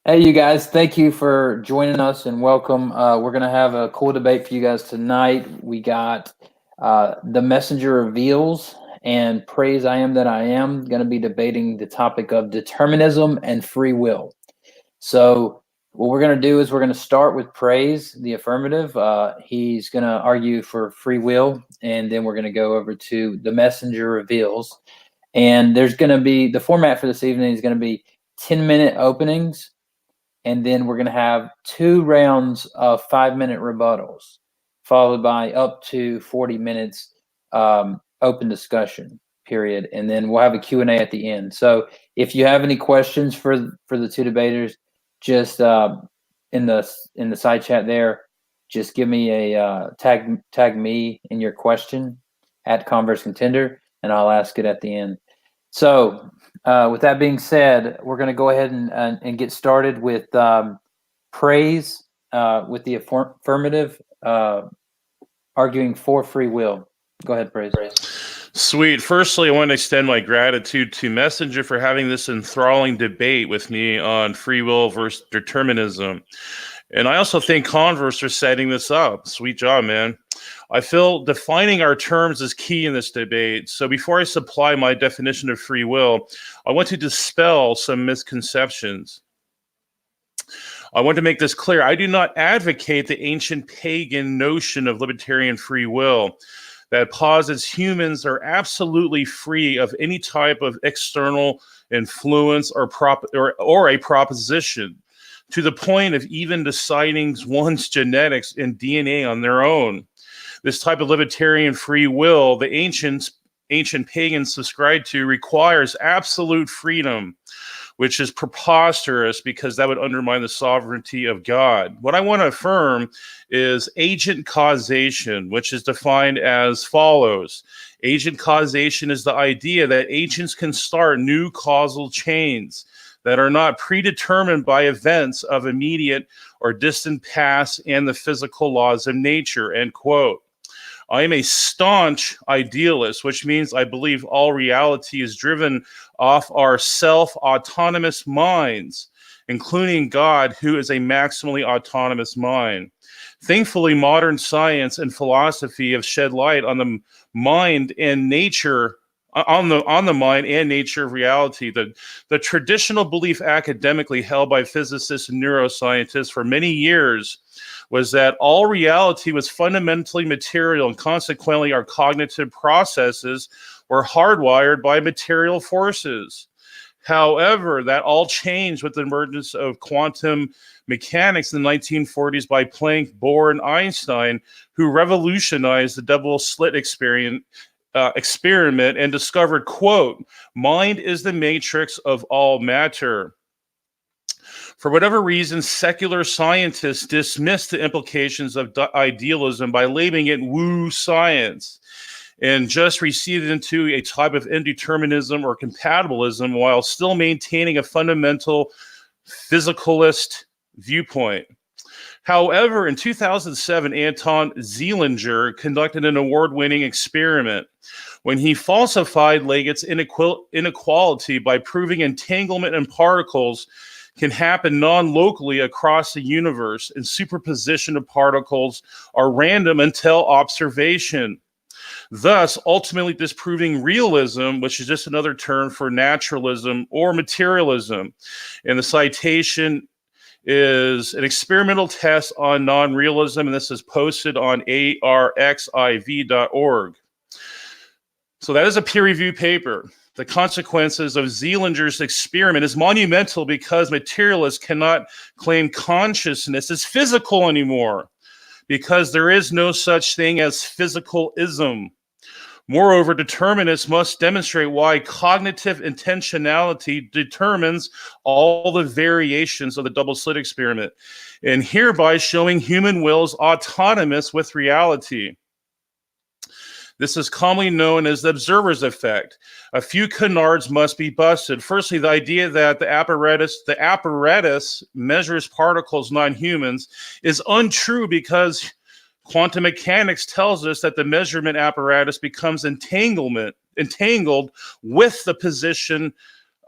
Hey, you guys, thank you for joining us and welcome. We're going to have a cool debate for you guys tonight. We got The Messenger Reveals and Praise I Am That I Am, going to be debating the topic of determinism and free will. So, what we're going to do is we're going to start with Praise, the affirmative. He's going to argue for free will, and then we're going to go over to The Messenger Reveals. And there's going to be the format for this evening is going to be 10-minute openings, and then we're going to have 2 rounds of 5-minute rebuttals, followed by up to 40 minutes open discussion period, and then we'll have a Q&A at the end. So if you have any questions for the two debaters, just in the side chat there, just give me a tag me in your question at Converse Contender, and I'll ask it at the end. So with that being said, we're going to go ahead and get started with Praise with the affirmative, arguing for free will. Go ahead, Praise. Sweet. Firstly, I want to extend my gratitude to Messenger for having this enthralling debate with me on free will versus determinism. And I also thank Converse for setting this up. Sweet job, man. I feel defining our terms is key in this debate. So before I supply my definition of free will, I want to dispel some misconceptions. I want to make this clear. I do not advocate the ancient pagan notion of libertarian free will that posits humans are absolutely free of any type of external influence or a proposition, to the point of even deciding one's genetics and DNA on their own. This type of libertarian free will, the ancient pagans subscribed to, requires absolute freedom, which is preposterous because that would undermine the sovereignty of God. What I want to affirm is agent causation, which is defined as follows. Agent causation is the idea that agents can start new causal chains that are not predetermined by events of immediate or distant past and the physical laws of nature, end quote. I am a staunch idealist, which means I believe all reality is driven off our self-autonomous minds, including God, who is a maximally autonomous mind. Thankfully, modern science and philosophy have shed light on the mind and nature on the mind and nature of reality. The traditional belief academically held by physicists and neuroscientists for many years was that all reality was fundamentally material, and consequently our cognitive processes were hardwired by material forces. However, that all changed with the emergence of quantum mechanics in the 1940s by Planck, Bohr, and Einstein, who revolutionized the double slit experiment and discovered, quote, mind is the matrix of all matter. For whatever reason, secular scientists dismissed the implications of idealism by labeling it woo science and just receded into a type of indeterminism or compatibilism while still maintaining a fundamental physicalist viewpoint. However, in 2007, Anton Zeilinger conducted an award-winning experiment when he falsified Leggett's inequality by proving entanglement in particles can happen non-locally across the universe, and superposition of particles are random until observation, thus ultimately disproving realism, which is just another term for naturalism or materialism. And the citation is an experimental test on non-realism, and this is posted on arxiv.org. So that is a peer-reviewed paper. The consequences of Zeilinger's experiment is monumental because materialists cannot claim consciousness is physical anymore, because there is no such thing as physicalism. Moreover, determinists must demonstrate why cognitive intentionality determines all the variations of the double slit experiment, and hereby showing human will is autonomous with reality. This is commonly known as the observer's effect. A few canards must be busted. Firstly, the idea that the apparatus measures particles, not humans, is untrue because quantum mechanics tells us that the measurement apparatus becomes entangled with the position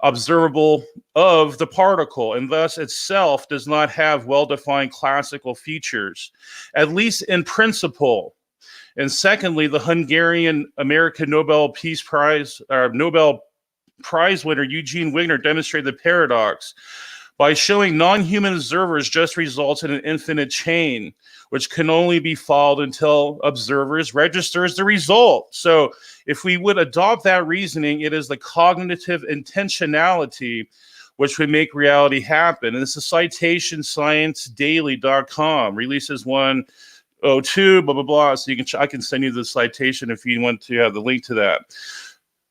observable of the particle, and thus itself does not have well-defined classical features, at least in principle. And secondly, the Hungarian American Nobel Peace Prize, Nobel Prize winner Eugene Wigner demonstrated the paradox. By showing non-human observers just results in an infinite chain, which can only be followed until observers registers the result. So if we would adopt that reasoning, it is the cognitive intentionality which would make reality happen. And this is citation sciencedaily.com, releases 102, blah, blah, blah. So I can send you the citation if you want to have the link to that.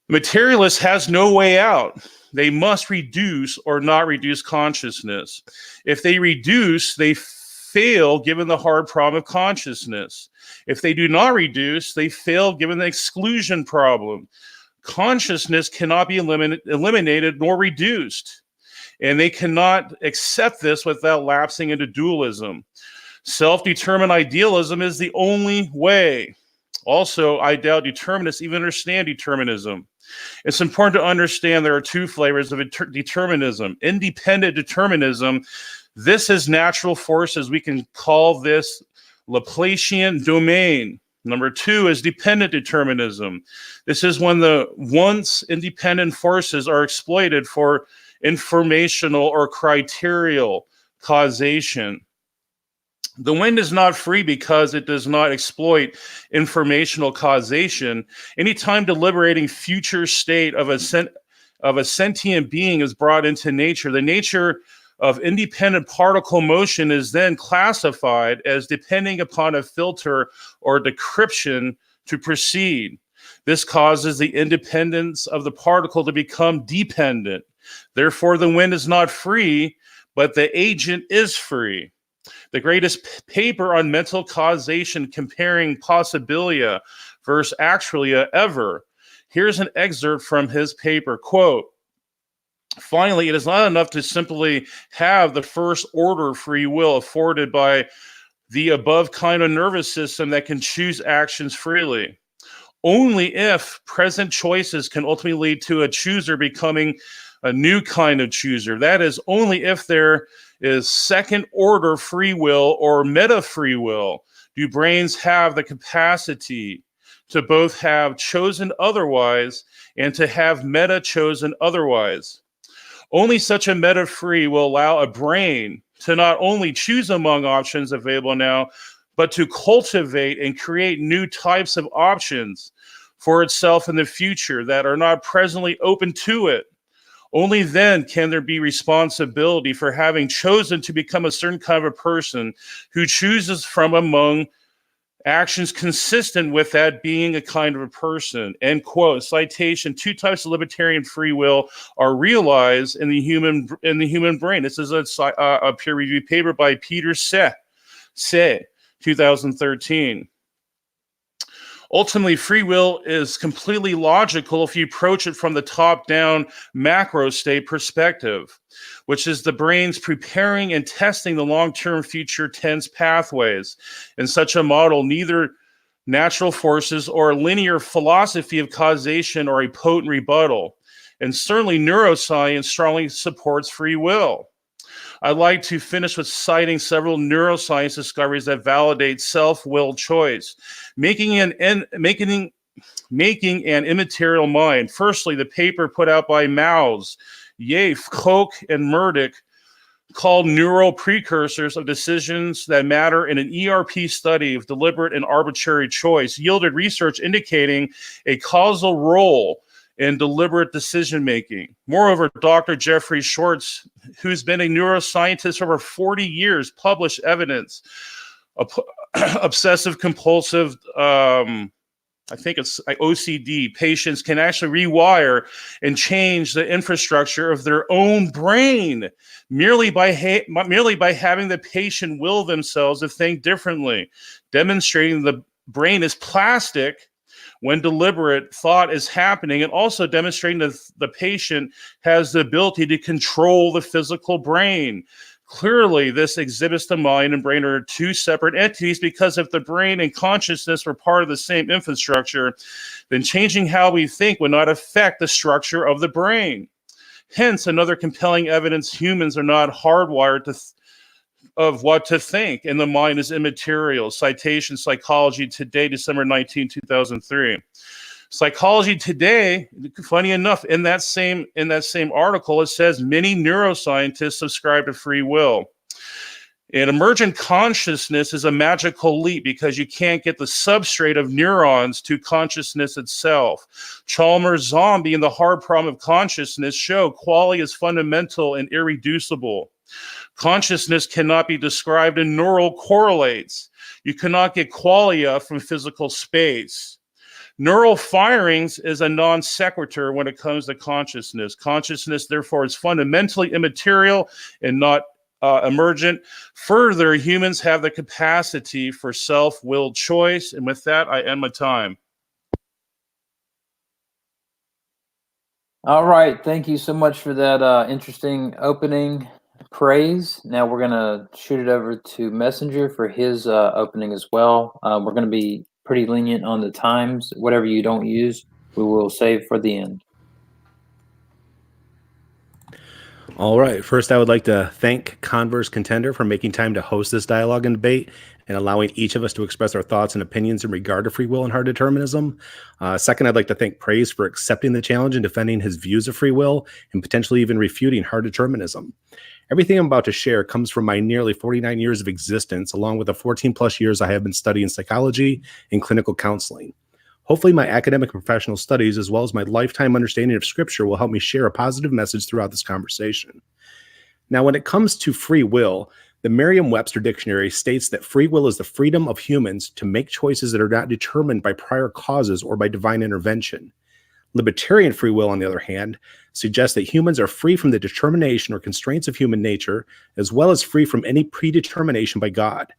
Materialist has no way out. They must reduce or not reduce consciousness. If they reduce, they fail given the hard problem of consciousness. If they do not reduce, they fail given the exclusion problem. Consciousness cannot be eliminated nor reduced, and they cannot accept this without lapsing into dualism. Self-determined idealism is the only way. Also, I doubt determinists even understand determinism. It's important to understand there are two flavors of determinism. Independent determinism, this is natural forces. We can call this Laplacian domain. Number two is dependent determinism. This is when the once independent forces are exploited for informational or criterial causation. The wind is not free because it does not exploit informational causation. Anytime deliberating future state of a sentient being is brought into nature, the nature of independent particle motion is then classified as depending upon a filter or decryption to proceed. This causes the independence of the particle to become dependent. Therefore, the wind is not free, but the agent is free. The greatest paper on mental causation comparing possibilia versus actualia ever. Here's an excerpt from his paper, quote, "Finally, it is not enough to simply have the first order free will afforded by the above kind of nervous system that can choose actions freely. Only if present choices can ultimately lead to a chooser becoming a new kind of chooser. That is, only if there is second order free will or meta free will do brains have the capacity to both have chosen otherwise and to have meta chosen otherwise. Only such a meta free will allow a brain to not only choose among options available now, but to cultivate and create new types of options for itself in the future that are not presently open to it. Only then can there be responsibility for having chosen to become a certain kind of a person who chooses from among actions consistent with that being a kind of a person." End quote. Citation: two types of libertarian free will are realized in the human brain. This is a peer-reviewed paper by Peter Se, 2013. Ultimately, free will is completely logical if you approach it from the top-down macro state perspective, which is the brain's preparing and testing the long-term future tense pathways. In such a model, neither natural forces or a linear philosophy of causation are a potent rebuttal. And certainly neuroscience strongly supports free will. I'd like to finish with citing several neuroscience discoveries that validate self-will choice, making an immaterial mind. Firstly, the paper put out by Maus, Yafe, Koch, and Murdoch, called Neural Precursors of Decisions That Matter in an ERP study of deliberate and arbitrary choice, yielded research indicating a causal role in deliberate decision-making. Moreover, Dr. Jeffrey Schwartz, who's been a neuroscientist for over 40 years, published evidence of obsessive-compulsive, I think it's OCD, patients can actually rewire and change the infrastructure of their own brain merely by having the patient will themselves to think differently, demonstrating the brain is plastic when deliberate thought is happening, and also demonstrating that the patient has the ability to control the physical brain. Clearly, this exhibits the mind and brain are two separate entities, because if the brain and consciousness were part of the same infrastructure, then changing how we think would not affect the structure of the brain. Hence, another compelling evidence humans are not hardwired of what to think, and the mind is immaterial. Citation, Psychology Today, December 19, 2003. Psychology Today, funny enough, in that same article, it says many neuroscientists subscribe to free will. And emergent consciousness is a magical leap because you can't get the substrate of neurons to consciousness itself. Chalmers' Zombie and the Hard Problem of Consciousness show quality is fundamental and irreducible. Consciousness cannot be described in neural correlates. You cannot get qualia from physical space. Neural firings is a non sequitur when it comes to consciousness. Consciousness, therefore, is fundamentally immaterial and not emergent. Further, humans have the capacity for self-willed choice. And with that, I end my time. All right. Thank you so much for that interesting opening praise. Now we're going to shoot it over to Messenger for his opening as well. We're going to be pretty lenient on the times. Whatever you don't use, we will save for the end. All right. First, I would like to thank Converse Contender for making time to host this dialogue and debate and allowing each of us to express our thoughts and opinions in regard to free will and hard determinism. Second, I'd like to thank Praise for accepting the challenge and defending his views of free will and potentially even refuting hard determinism. Everything I'm about to share comes from my nearly 49 years of existence, along with the 14 plus years I have been studying psychology and clinical counseling. Hopefully my academic and professional studies, as well as my lifetime understanding of scripture, will help me share a positive message throughout this conversation. Now, when it comes to free will, the Merriam-Webster dictionary states that free will is the freedom of humans to make choices that are not determined by prior causes or by divine intervention. Libertarian free will, on the other hand, suggests that humans are free from the determination or constraints of human nature, as well as free from any predetermination by God.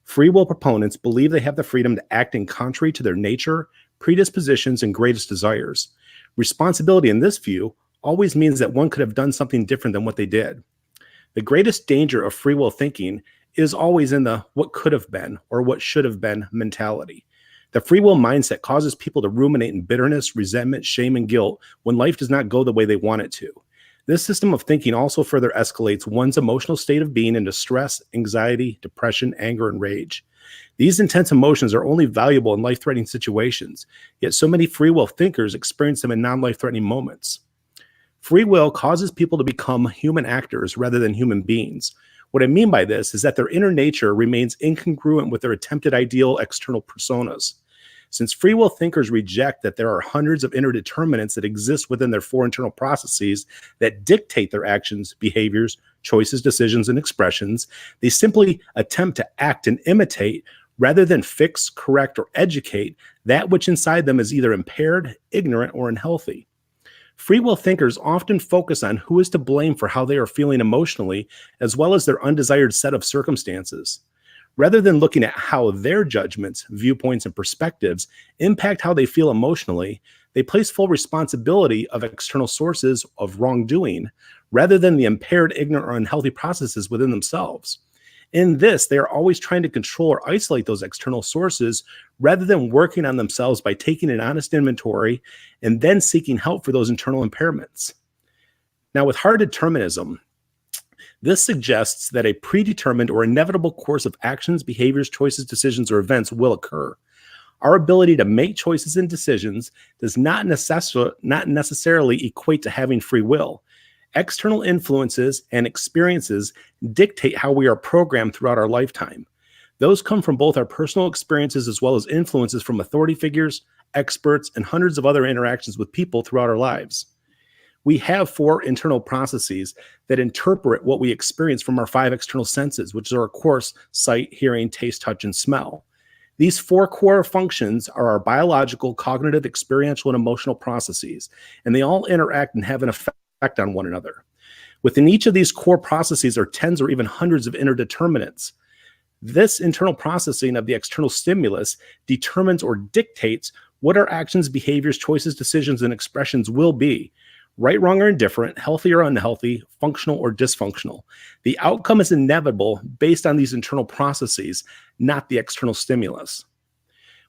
Free will proponents believe they have the freedom to act in contrary to their nature, predispositions, and greatest desires. Responsibility in this view always means that one could have done something different than what they did. The greatest danger of free will thinking is always in the what could have been or what should have been mentality. The free will mindset causes people to ruminate in bitterness, resentment, shame, and guilt when life does not go the way they want it to. This system of thinking also further escalates one's emotional state of being into stress, anxiety, depression, anger, and rage. These intense emotions are only valuable in life-threatening situations, yet so many free will thinkers experience them in non-life-threatening moments. Free will causes people to become human actors rather than human beings. What I mean by this is that their inner nature remains incongruent with their attempted ideal external personas. Since free will thinkers reject that there are hundreds of inner determinants that exist within their four internal processes that dictate their actions, behaviors, choices, decisions, and expressions, they simply attempt to act and imitate rather than fix, correct, or educate that which inside them is either impaired, ignorant, or unhealthy. Free will thinkers often focus on who is to blame for how they are feeling emotionally, as well as their undesired set of circumstances. Rather than looking at how their judgments, viewpoints, and perspectives impact how they feel emotionally, they place full responsibility of external sources of wrongdoing, rather than the impaired, ignorant, or unhealthy processes within themselves. In this, they are always trying to control or isolate those external sources rather than working on themselves by taking an honest inventory and then seeking help for those internal impairments. Now, with hard determinism, this suggests that a predetermined or inevitable course of actions, behaviors, choices, decisions, or events will occur. Our ability to make choices and decisions does not necessarily equate to having free will. External influences and experiences dictate how we are programmed throughout our lifetime. Those come from both our personal experiences as well as influences from authority figures, experts, and hundreds of other interactions with people throughout our lives. We have four internal processes that interpret what we experience from our five external senses, which are, of course, sight, hearing, taste, touch, and smell. These four core functions are our biological, cognitive, experiential, and emotional processes, and they all interact and have an effect on one another. Within each of these core processes are tens or even hundreds of inner determinants. This internal processing of the external stimulus determines or dictates what our actions, behaviors, choices, decisions, and expressions will be. Right, wrong, or indifferent, healthy or unhealthy, functional or dysfunctional. The outcome is inevitable based on these internal processes, not the external stimulus.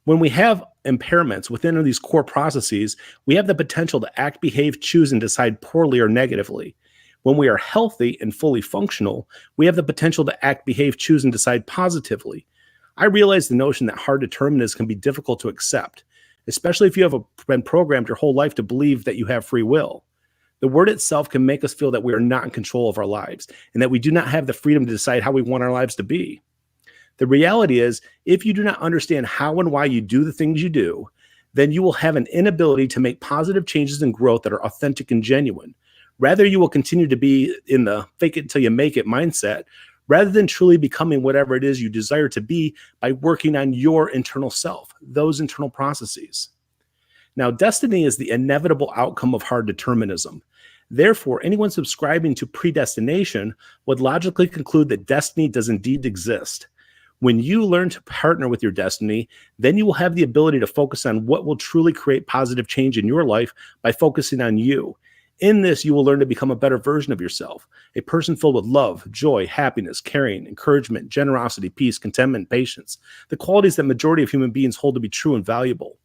When we have impairments within these core processes, we have the potential to act, behave, choose, and decide poorly or negatively. When we are healthy and fully functional, we have the potential to act, behave, choose, and decide positively. I realize the notion that hard determinism can be difficult to accept, especially if you have been programmed your whole life to believe that you have free will. The word itself can make us feel that we are not in control of our lives and that we do not have the freedom to decide how we want our lives to be. The reality is, if you do not understand how and why you do the things you do, then you will have an inability to make positive changes and growth that are authentic and genuine. Rather, you will continue to be in the fake it until you make it mindset, rather than truly becoming whatever it is you desire to be by working on your internal self, those internal processes. Now, destiny is the inevitable outcome of hard determinism. Therefore, anyone subscribing to predestination would logically conclude that destiny does indeed exist. When you learn to partner with your destiny, then you will have the ability to focus on what will truly create positive change in your life by focusing on you. In this, you will learn to become a better version of yourself, a person filled with love, joy, happiness, caring, encouragement, generosity, peace, contentment, patience, the qualities that majority of human beings hold to be true and valuable.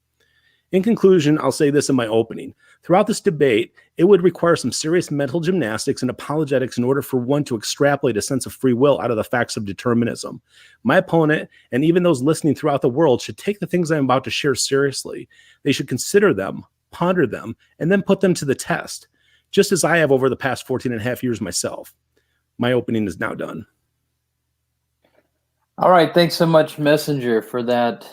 In conclusion, I'll say this in my opening. Throughout this debate, it would require some serious mental gymnastics and apologetics in order for one to extrapolate a sense of free will out of the facts of determinism. My opponent, and even those listening throughout the world, should take the things I'm about to share seriously. They should consider them, ponder them, and then put them to the test, just as I have over the past 14 and a half years myself. My opening is now done. All right. Thanks so much, Messenger, for that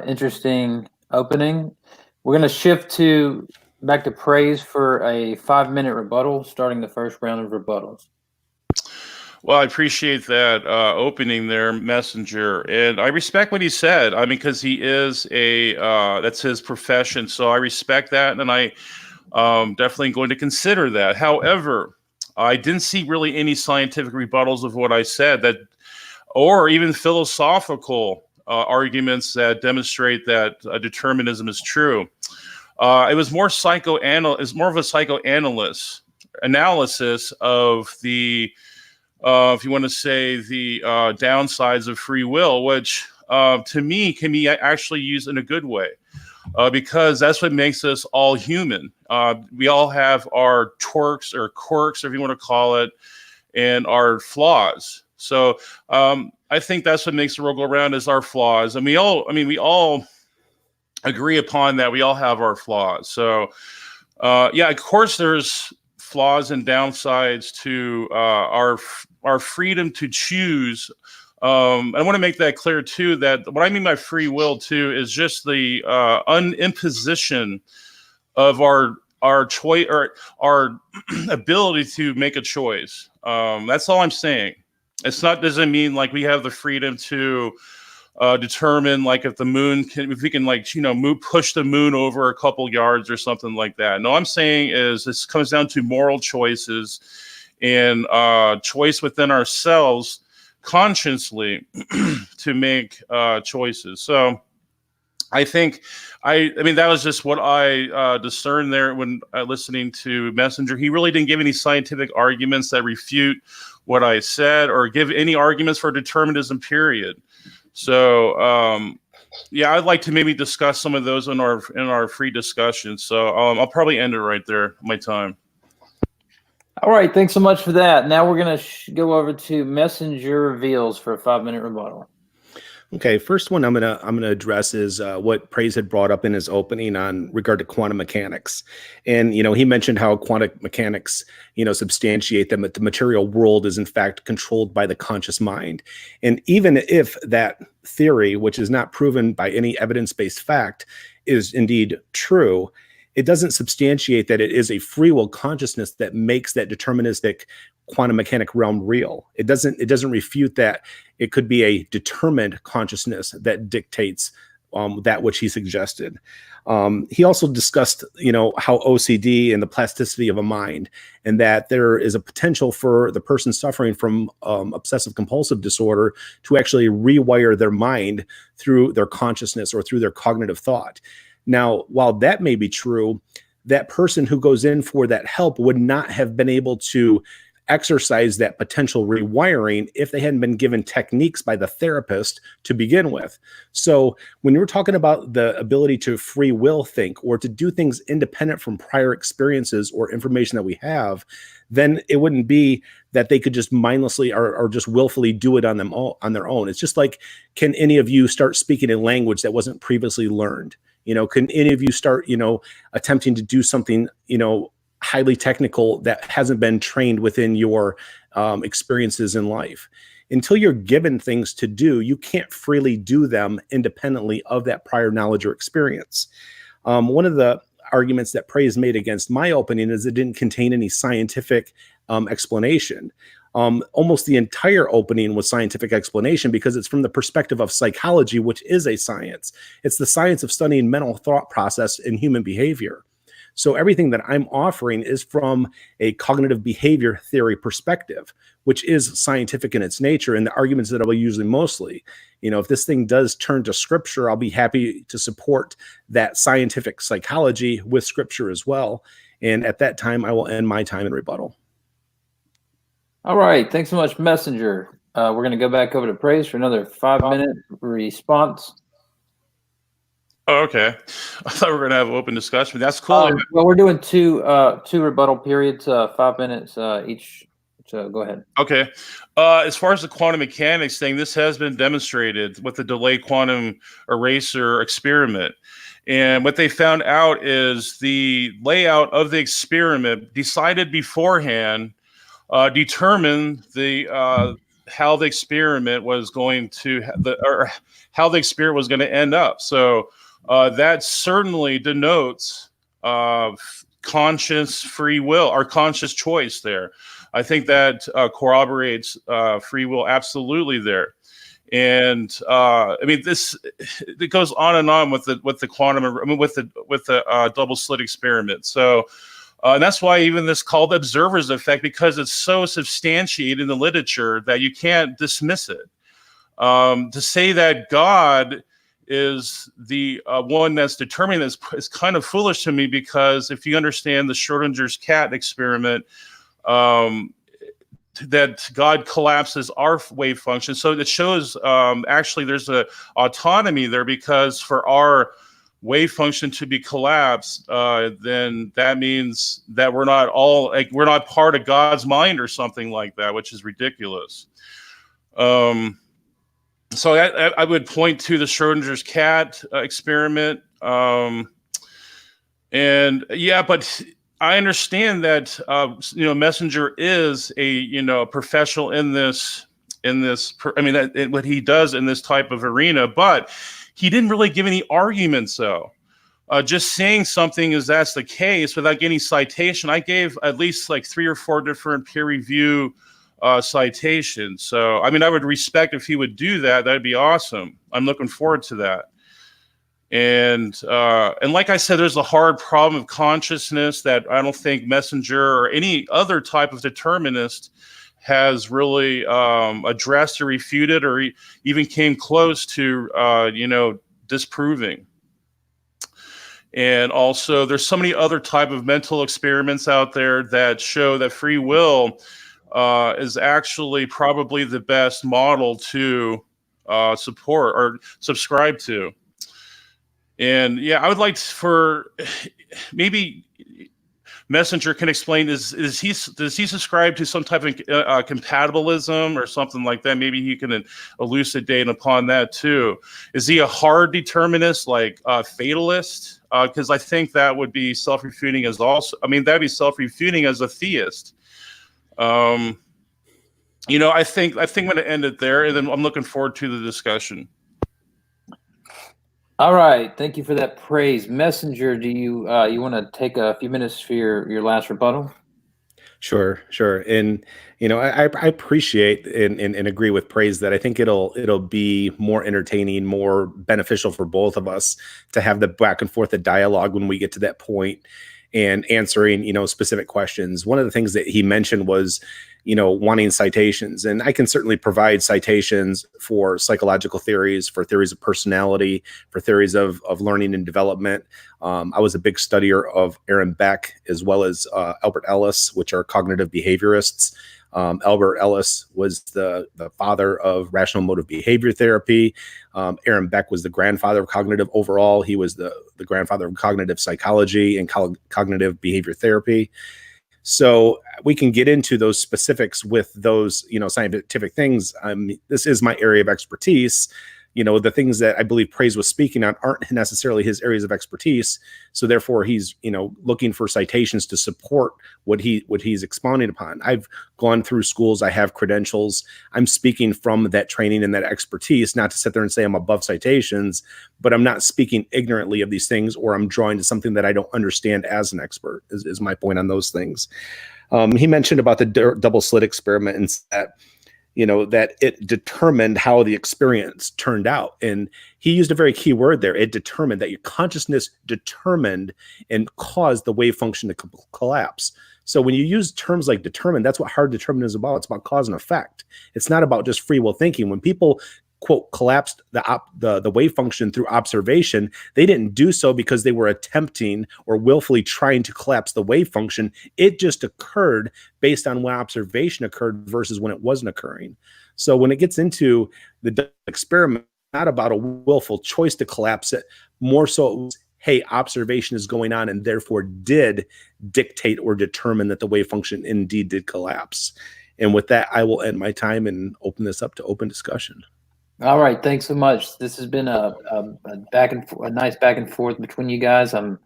interesting opening. We're going to shift back to praise for a 5-minute rebuttal, starting the first round of rebuttals. Well, I appreciate that opening there, Messenger, and I respect what he said. I mean, because he is that's his profession, so I respect that, and I definitely going to consider that. However, I didn't see really any scientific rebuttals of what I said, or even philosophical arguments that demonstrate that determinism is true. It was more of a psychoanalysis of the, if you want to say, the downsides of free will, which to me can be actually used in a good way. Because that's what makes us all human. We all have our quirks, or if you want to call it, and our flaws. So I think that's what makes the world go around, is our flaws. And we all agree upon that. We all have our flaws. So yeah, of course there's flaws and downsides to our freedom to choose. I want to make that clear too, that what I mean by free will too is just the imposition of our choice, or our ability to make a choice. That's all I'm saying. Doesn't mean like we have the freedom to determine like if we can push the moon over a couple yards or something like that. No, I'm saying is this comes down to moral choices and choice within ourselves consciously to make choices. So I think I mean that was just what I discerned there when listening to Messenger. He really didn't give any scientific arguments that refute what I said or give any arguments for determinism, period. So yeah, I'd like to maybe discuss some of those in our free discussion. So I'll probably end it right there, my time. All right, thanks so much for that. Now we're going to go over to Messenger Reveals for a 5-minute rebuttal. Okay, first one I'm gonna address is what Praise had brought up in his opening on regard to quantum mechanics, and he mentioned how quantum mechanics substantiate that the material world is in fact controlled by the conscious mind, and even if that theory, which is not proven by any evidence-based fact, is indeed true, it doesn't substantiate that it is a free will consciousness that makes that deterministic quantum mechanic realm real. It doesn't refute that it could be a determined consciousness that dictates that which he suggested. He also discussed, how OCD and the plasticity of a mind, and that there is a potential for the person suffering from obsessive compulsive disorder to actually rewire their mind through their consciousness or through their cognitive thought. Now, while that may be true, that person who goes in for that help would not have been able to exercise that potential rewiring if they hadn't been given techniques by the therapist to begin with. So when you're talking about the ability to free will think or to do things independent from prior experiences or information that we have, then it wouldn't be that they could just mindlessly or just willfully do it on their own. It's just like, can any of you start speaking a language that wasn't previously learned? Can any of you start, attempting to do something, highly technical that hasn't been trained within your experiences in life? Until you're given things to do, you can't freely do them independently of that prior knowledge or experience. One of the arguments that Praise made against my opening is it didn't contain any scientific explanation. Almost the entire opening was scientific explanation because it's from the perspective of psychology, which is a science. It's the science of studying mental thought process in human behavior. So everything that I'm offering is from a cognitive behavior theory perspective, which is scientific in its nature. And the arguments that I'll use mostly, if this thing does turn to scripture, I'll be happy to support that scientific psychology with scripture as well. And at that time, I will end my time in rebuttal. All right. Thanks so much, Messenger. We're going to go back over to Praise for another 5-minute response. Oh, okay. I thought we were going to have an open discussion. That's cool. Well, we're doing two rebuttal periods, 5 minutes each. So go ahead. Okay. As far as the quantum mechanics thing, this has been demonstrated with the delayed quantum eraser experiment. And what they found out is the layout of the experiment decided beforehand determined the how the experiment was going to or how the experiment was going to end up. So that certainly denotes conscious free will or conscious choice there. I think that corroborates free will absolutely there. And I mean, it goes on and on with the quantum, I mean, with the double slit experiment. So and that's why even this called observer's effect, because it's so substantiated in the literature that you can't dismiss it. To say that God is the one that's determining this is kind of foolish to me, because if you understand the Schrodinger's cat experiment, that God collapses our wave function. So it shows actually there's a autonomy there, because for our wave function to be collapsed, then that means that we're not part of God's mind or something like that, which is ridiculous. So I would point to the Schrodinger's cat experiment. And yeah, but I understand that, Messenger is a, professional in this, I mean, what he does in this type of arena, but he didn't really give any arguments though. Just saying something is that's the case without getting citation. I gave at least like 3 or 4 different peer review citations. So, I mean, I would respect if he would do that. That'd be awesome. I'm looking forward to that. And like I said, there's a hard problem of consciousness that I don't think Messenger or any other type of determinist has really addressed or refuted or even came close to, disproving. And also, there's so many other type of mental experiments out there that show that free will is actually probably the best model to support or subscribe to. And yeah, I would like for maybe Messenger can explain, does he subscribe to some type of compatibilism or something like that? Maybe he can elucidate upon that too. Is he a hard determinist, like fatalist? Because I think that would be self-refuting as also. I mean, that'd be self-refuting as a theist. I think I'm going to end it there, and then I'm looking forward to the discussion. All right, thank you for that praise, Messenger. Do you want to take a few minutes for your last rebuttal? Sure. And I appreciate and agree with Praise that I think it'll be more entertaining, more beneficial for both of us to have the back and forth, the dialogue when we get to that point and answering, specific questions. One of the things that he mentioned was, wanting citations. And I can certainly provide citations for psychological theories, for theories of personality, for theories of learning and development. I was a big studier of Aaron Beck as well as Albert Ellis, which are cognitive behaviorists. Albert Ellis was the father of rational motive behavior therapy. Aaron Beck was the grandfather of cognitive overall. He was the grandfather of cognitive psychology and cognitive behavior therapy. So we can get into those specifics with those, scientific things. This is my area of expertise. The things that I believe Praise was speaking on aren't necessarily his areas of expertise. So therefore he's, looking for citations to support what he's expounding upon. I've gone through schools. I have credentials. I'm speaking from that training and that expertise, not to sit there and say I'm above citations, but I'm not speaking ignorantly of these things, or I'm drawing to something that I don't understand as an expert is my point on those things. He mentioned about the double slit experiment and that, that it determined how the experience turned out. And he used a very key word there. It determined that your consciousness determined and caused the wave function to collapse. So when you use terms like determined, that's what hard determinism is about. It's about cause and effect. It's not about just free will thinking. When people quote collapsed the wave function through observation, they didn't do so because they were attempting or willfully trying to collapse the wave function. It just occurred based on when observation occurred versus when it wasn't occurring. So when it gets into the experiment, not about a willful choice to collapse it, more so it was, hey, observation is going on and therefore did dictate or determine that the wave function indeed did collapse. And with that, I will end my time and open this up to open discussion. All right, thanks so much. This has been a nice back and forth between you guys. I'm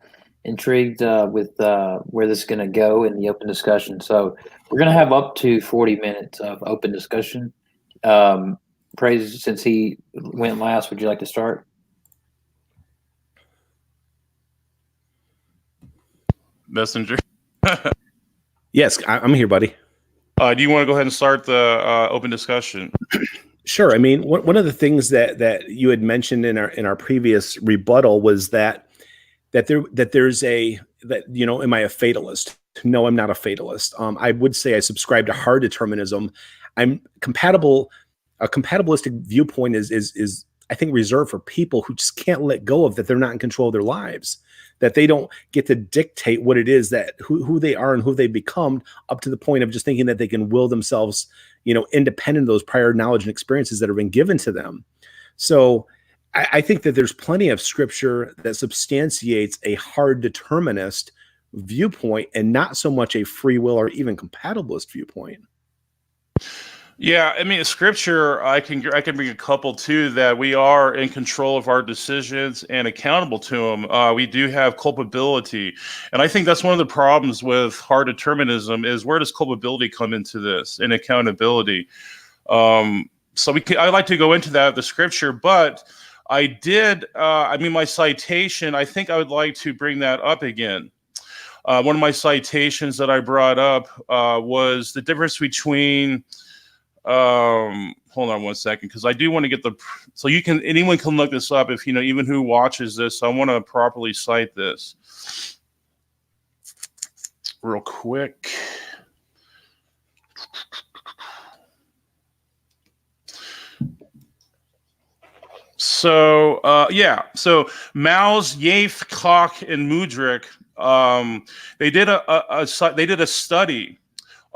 intrigued with where this is going to go in the open discussion. So we're going to have up to 40 minutes of open discussion. Praise, since he went last, would you like to start? Messenger. Yes, I'm here, buddy. Do you want to go ahead and start the open discussion? Sure. I mean, one of the things that you had mentioned in our previous rebuttal was that there's am I a fatalist? No, I'm not a fatalist. I would say I subscribe to hard determinism. I'm compatible. A compatibilistic viewpoint is I think reserved for people who just can't let go of that they're not in control of their lives, that they don't get to dictate what it is that who they are and who they become, up to the point of just thinking that they can will themselves, independent of those prior knowledge and experiences that have been given to them. So I think that there's plenty of scripture that substantiates a hard determinist viewpoint and not so much a free will or even compatibilist viewpoint. Yeah, I mean, scripture, I can bring a couple too, that we are in control of our decisions and accountable to them. We do have culpability, and I think that's one of the problems with hard determinism is, where does culpability come into this and accountability? So I'd like to go into that, the scripture, but I did. My citation, I think I would like to bring that up again. One of my citations that I brought up was the difference between. Hold on one second, because I do want to get so anyone can look this up if even who watches this. I want to properly cite this real quick. So Maus, Yafe, Koch, and Mudrick, they did a study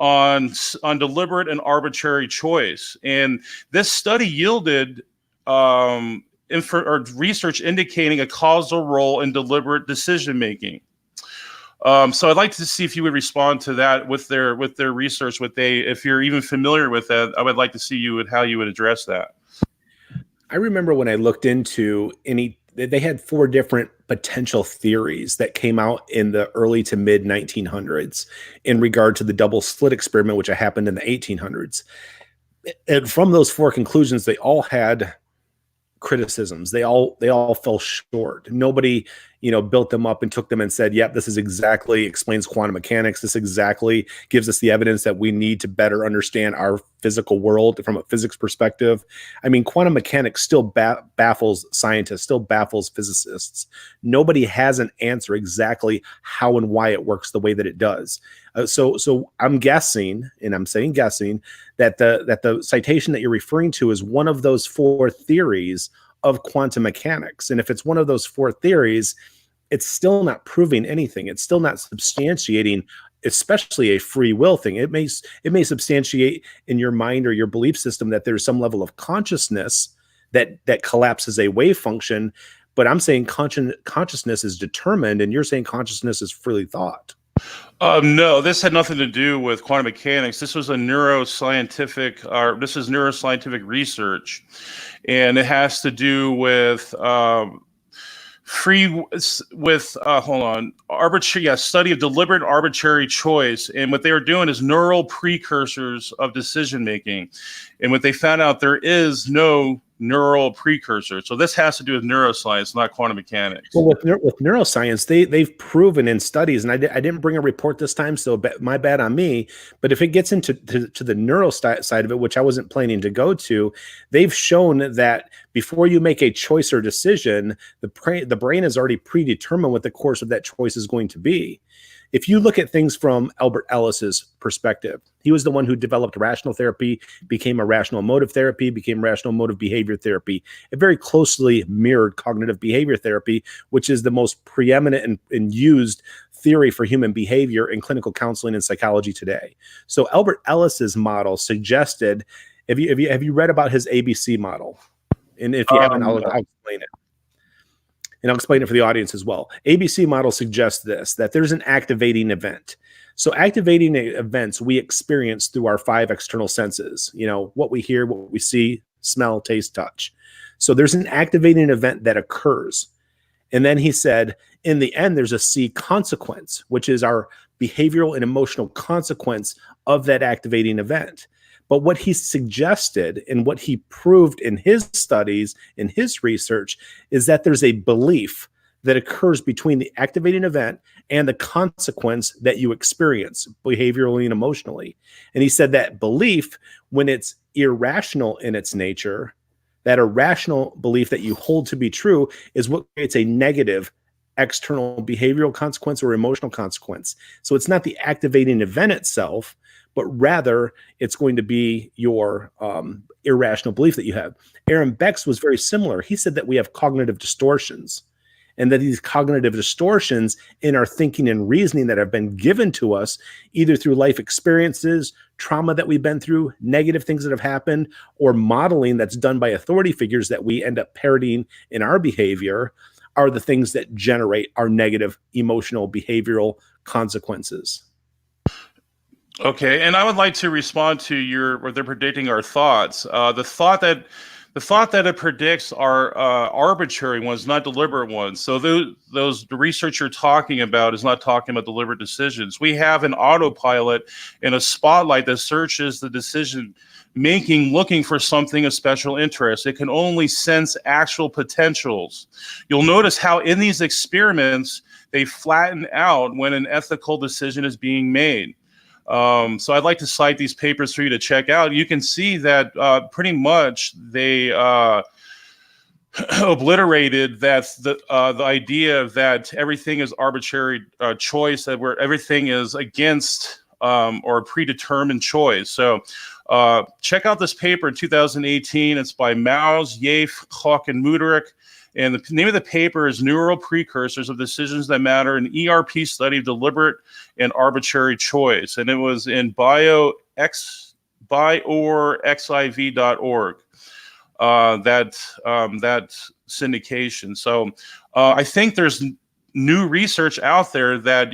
on deliberate and arbitrary choice, and this study yielded research indicating a causal role in deliberate decision making. So I'd like to see if you would respond to that with their research. If you're even familiar with that, I would like to see how you would address that. I remember when I looked into they had 4 different potential theories that came out in the early to mid 1900s in regard to the double slit experiment, which happened in the 1800s. And from those 4 conclusions, they all had criticisms. They all fell short. Nobody, built them up and took them and said, yep, this is exactly explains quantum mechanics. This exactly gives us the evidence that we need to better understand our physical world from a physics perspective. I mean, quantum mechanics still baffles scientists, still baffles physicists. Nobody has an answer exactly how and why it works the way that it does. So I'm guessing, and I'm saying guessing, that the citation that you're referring to is one of those 4 theories of quantum mechanics. And if it's one of those 4 theories, it's still not proving anything. It's still not substantiating, especially a free will thing. It may substantiate in your mind or your belief system that there's some level of consciousness that collapses a wave function. But I'm saying consciousness is determined, and you're saying consciousness is freely thought. No, this had nothing to do with quantum mechanics. This was this is neuroscientific research, and it has to do with study of deliberate arbitrary choice. And what they were doing is neural precursors of decision making. And what they found out, there is no neural precursor. So this has to do with neuroscience, not quantum mechanics. Well, with neuroscience, they've proven in studies, and I didn't bring a report this time, so my bad on me. But if it gets into the neuro side of it, which I wasn't planning to go to, they've shown that before you make a choice or decision, the brain is already predetermined what the course of that choice is going to be. If you look at things from Albert Ellis's perspective, he was the one who developed rational therapy, became a rational emotive therapy, became rational emotive behavior therapy. It very closely mirrored cognitive behavior therapy, which is the most preeminent and used theory for human behavior in clinical counseling and psychology today. So Albert Ellis's model suggested, have you read about his ABC model? And if you haven't, I'll explain it. And I'll explain it for the audience as well. ABC model suggests that there's an activating event. So activating events we experience through our 5 external senses, what we hear, what we see, smell, taste, touch. So there's an activating event that occurs. And then he said, in the end, there's a C consequence, which is our behavioral and emotional consequence of that activating event. But what he suggested and what he proved in his studies, in his research, is that there's a belief that occurs between the activating event and the consequence that you experience behaviorally and emotionally. And he said that belief, when it's irrational in its nature, that irrational belief that you hold to be true is what creates a negative external behavioral consequence or emotional consequence. So it's not the activating event itself, but rather it's going to be your irrational belief that you have. Aaron Beck's was very similar. He said that we have cognitive distortions, and that these cognitive distortions in our thinking and reasoning that have been given to us either through life experiences, trauma that we've been through, negative things that have happened, or modeling that's done by authority figures that we end up parodying in our behavior are the things that generate our negative emotional behavioral consequences. Okay, and I would like to respond to where they're predicting our thoughts. The thought that it predicts are arbitrary ones, not deliberate ones. So the research you're talking about is not talking about deliberate decisions. We have an autopilot and a spotlight that searches the decision making, looking for something of special interest. It can only sense actual potentials. You'll notice how in these experiments they flatten out when an ethical decision is being made. So I'd like to cite these papers for you to check out. You can see that pretty much they obliterated the idea that everything is arbitrary choice, that everything is against or a predetermined choice. So check out this paper in 2018. It's by Maus, Yafe, Koch, and Muderich. And the name of the paper is Neural Precursors of Decisions That Matter, an ERP study of deliberate and arbitrary choice. And it was in biorxiv.org, that syndication. So I think there's new research out there that,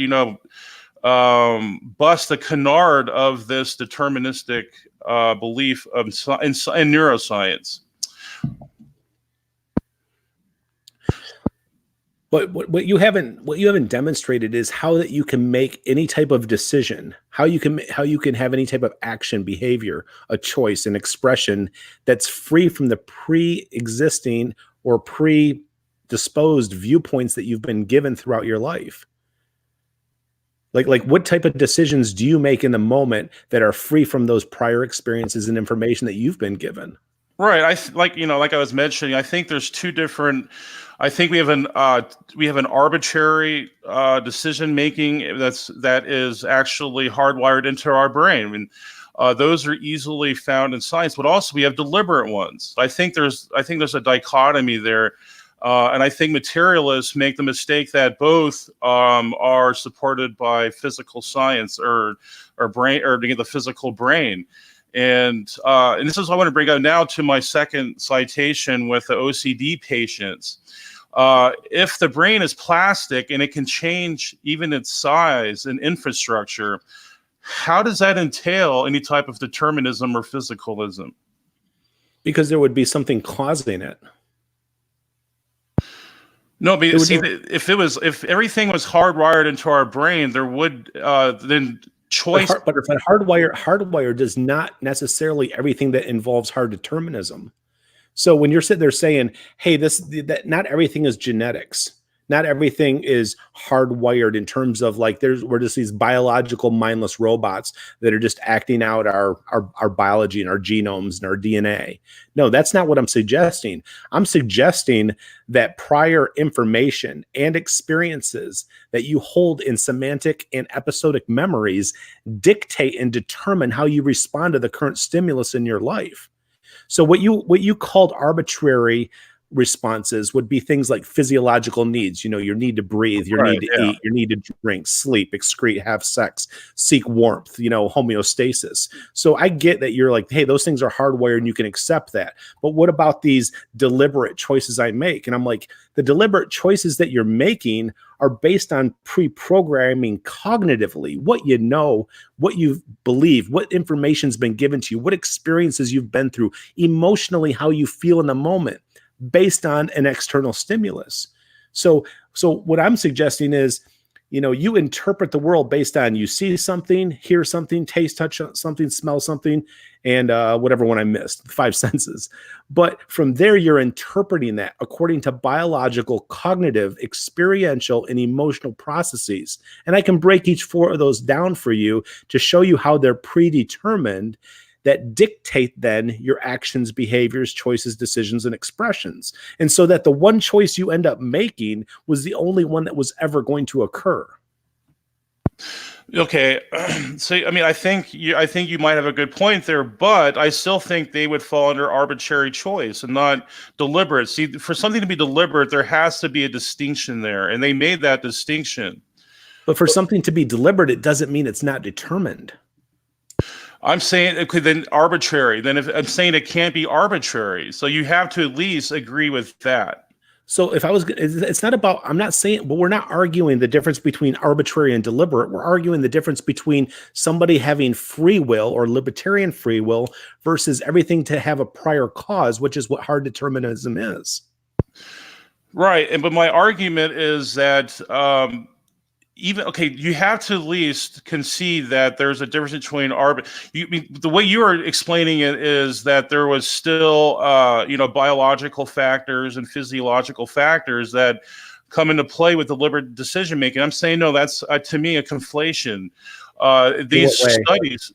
bust the canard of this deterministic belief in neuroscience. But what you haven't demonstrated is how that you can make any type of decision, how you can have any type of action, behavior, a choice, an expression that's free from the pre-existing or predisposed viewpoints that you've been given throughout your life. Like what type of decisions do you make in the moment that are free from those prior experiences and information that you've been given? Right. Like I was mentioning, I think there's two different. I think we have an arbitrary decision making that is actually hardwired into our brain. I mean, those are easily found in science, but also we have deliberate ones. I think there's a dichotomy there. And I think materialists make the mistake that both are supported by physical science or brain or the physical brain. And this is what I want to bring up now to my second citation with the OCD patients. If the brain is plastic and it can change even its size and infrastructure, how does that entail any type of determinism or physicalism? Because there would be something causing it. No, but see, if everything was hardwired into our brain, there would then choice. But hardwire does not necessarily everything that involves hard determinism. So when you're sitting there saying, "Hey, that not everything is genetics, not everything is hardwired in terms of like we're just these biological mindless robots that are just acting out our biology and our genomes and our DNA." No, that's not what I'm suggesting. I'm suggesting that prior information and experiences that you hold in semantic and episodic memories dictate and determine how you respond to the current stimulus in your life. So what you called arbitrary responses would be things like physiological needs, your need to breathe, your need to eat, your need to drink, sleep, excrete, have sex, seek warmth, homeostasis. So I get that you're like, hey, those things are hardwired and you can accept that. But what about these deliberate choices I make? And I'm like, the deliberate choices that you're making are based on pre-programming cognitively, what you know, what you believe, what information's been given to you, what experiences you've been through, emotionally, how you feel in the moment, based on an external stimulus. So what I'm suggesting is, you interpret the world based on you see something, hear something, taste, touch something, smell something, and whatever one I missed, 5 senses. But from there, you're interpreting that according to biological, cognitive, experiential, and emotional processes. And I can break each 4 of those down for you to show you how they're predetermined that dictate then your actions, behaviors, choices, decisions, and expressions. And so that the one choice you end up making was the only one that was ever going to occur. Okay. So, I mean, I think you might have a good point there, but I still think they would fall under arbitrary choice and not deliberate. See, for something to be deliberate, there has to be a distinction there, and they made that distinction. But for something to be deliberate, it doesn't mean it's not determined. I'm saying it could then arbitrary. Then if I'm saying it can't be arbitrary, so you have to at least agree with that. So it's not about, I'm not saying, but we're not arguing the difference between arbitrary and deliberate. We're arguing the difference between somebody having free will or libertarian free will versus everything to have a prior cause, which is what hard determinism is. Right. But my argument is that, you have to at least concede that there's a difference between the way you are explaining it is that there was still, biological factors and physiological factors that come into play with deliberate decision making. I'm saying, no, that's to me a conflation. These studies.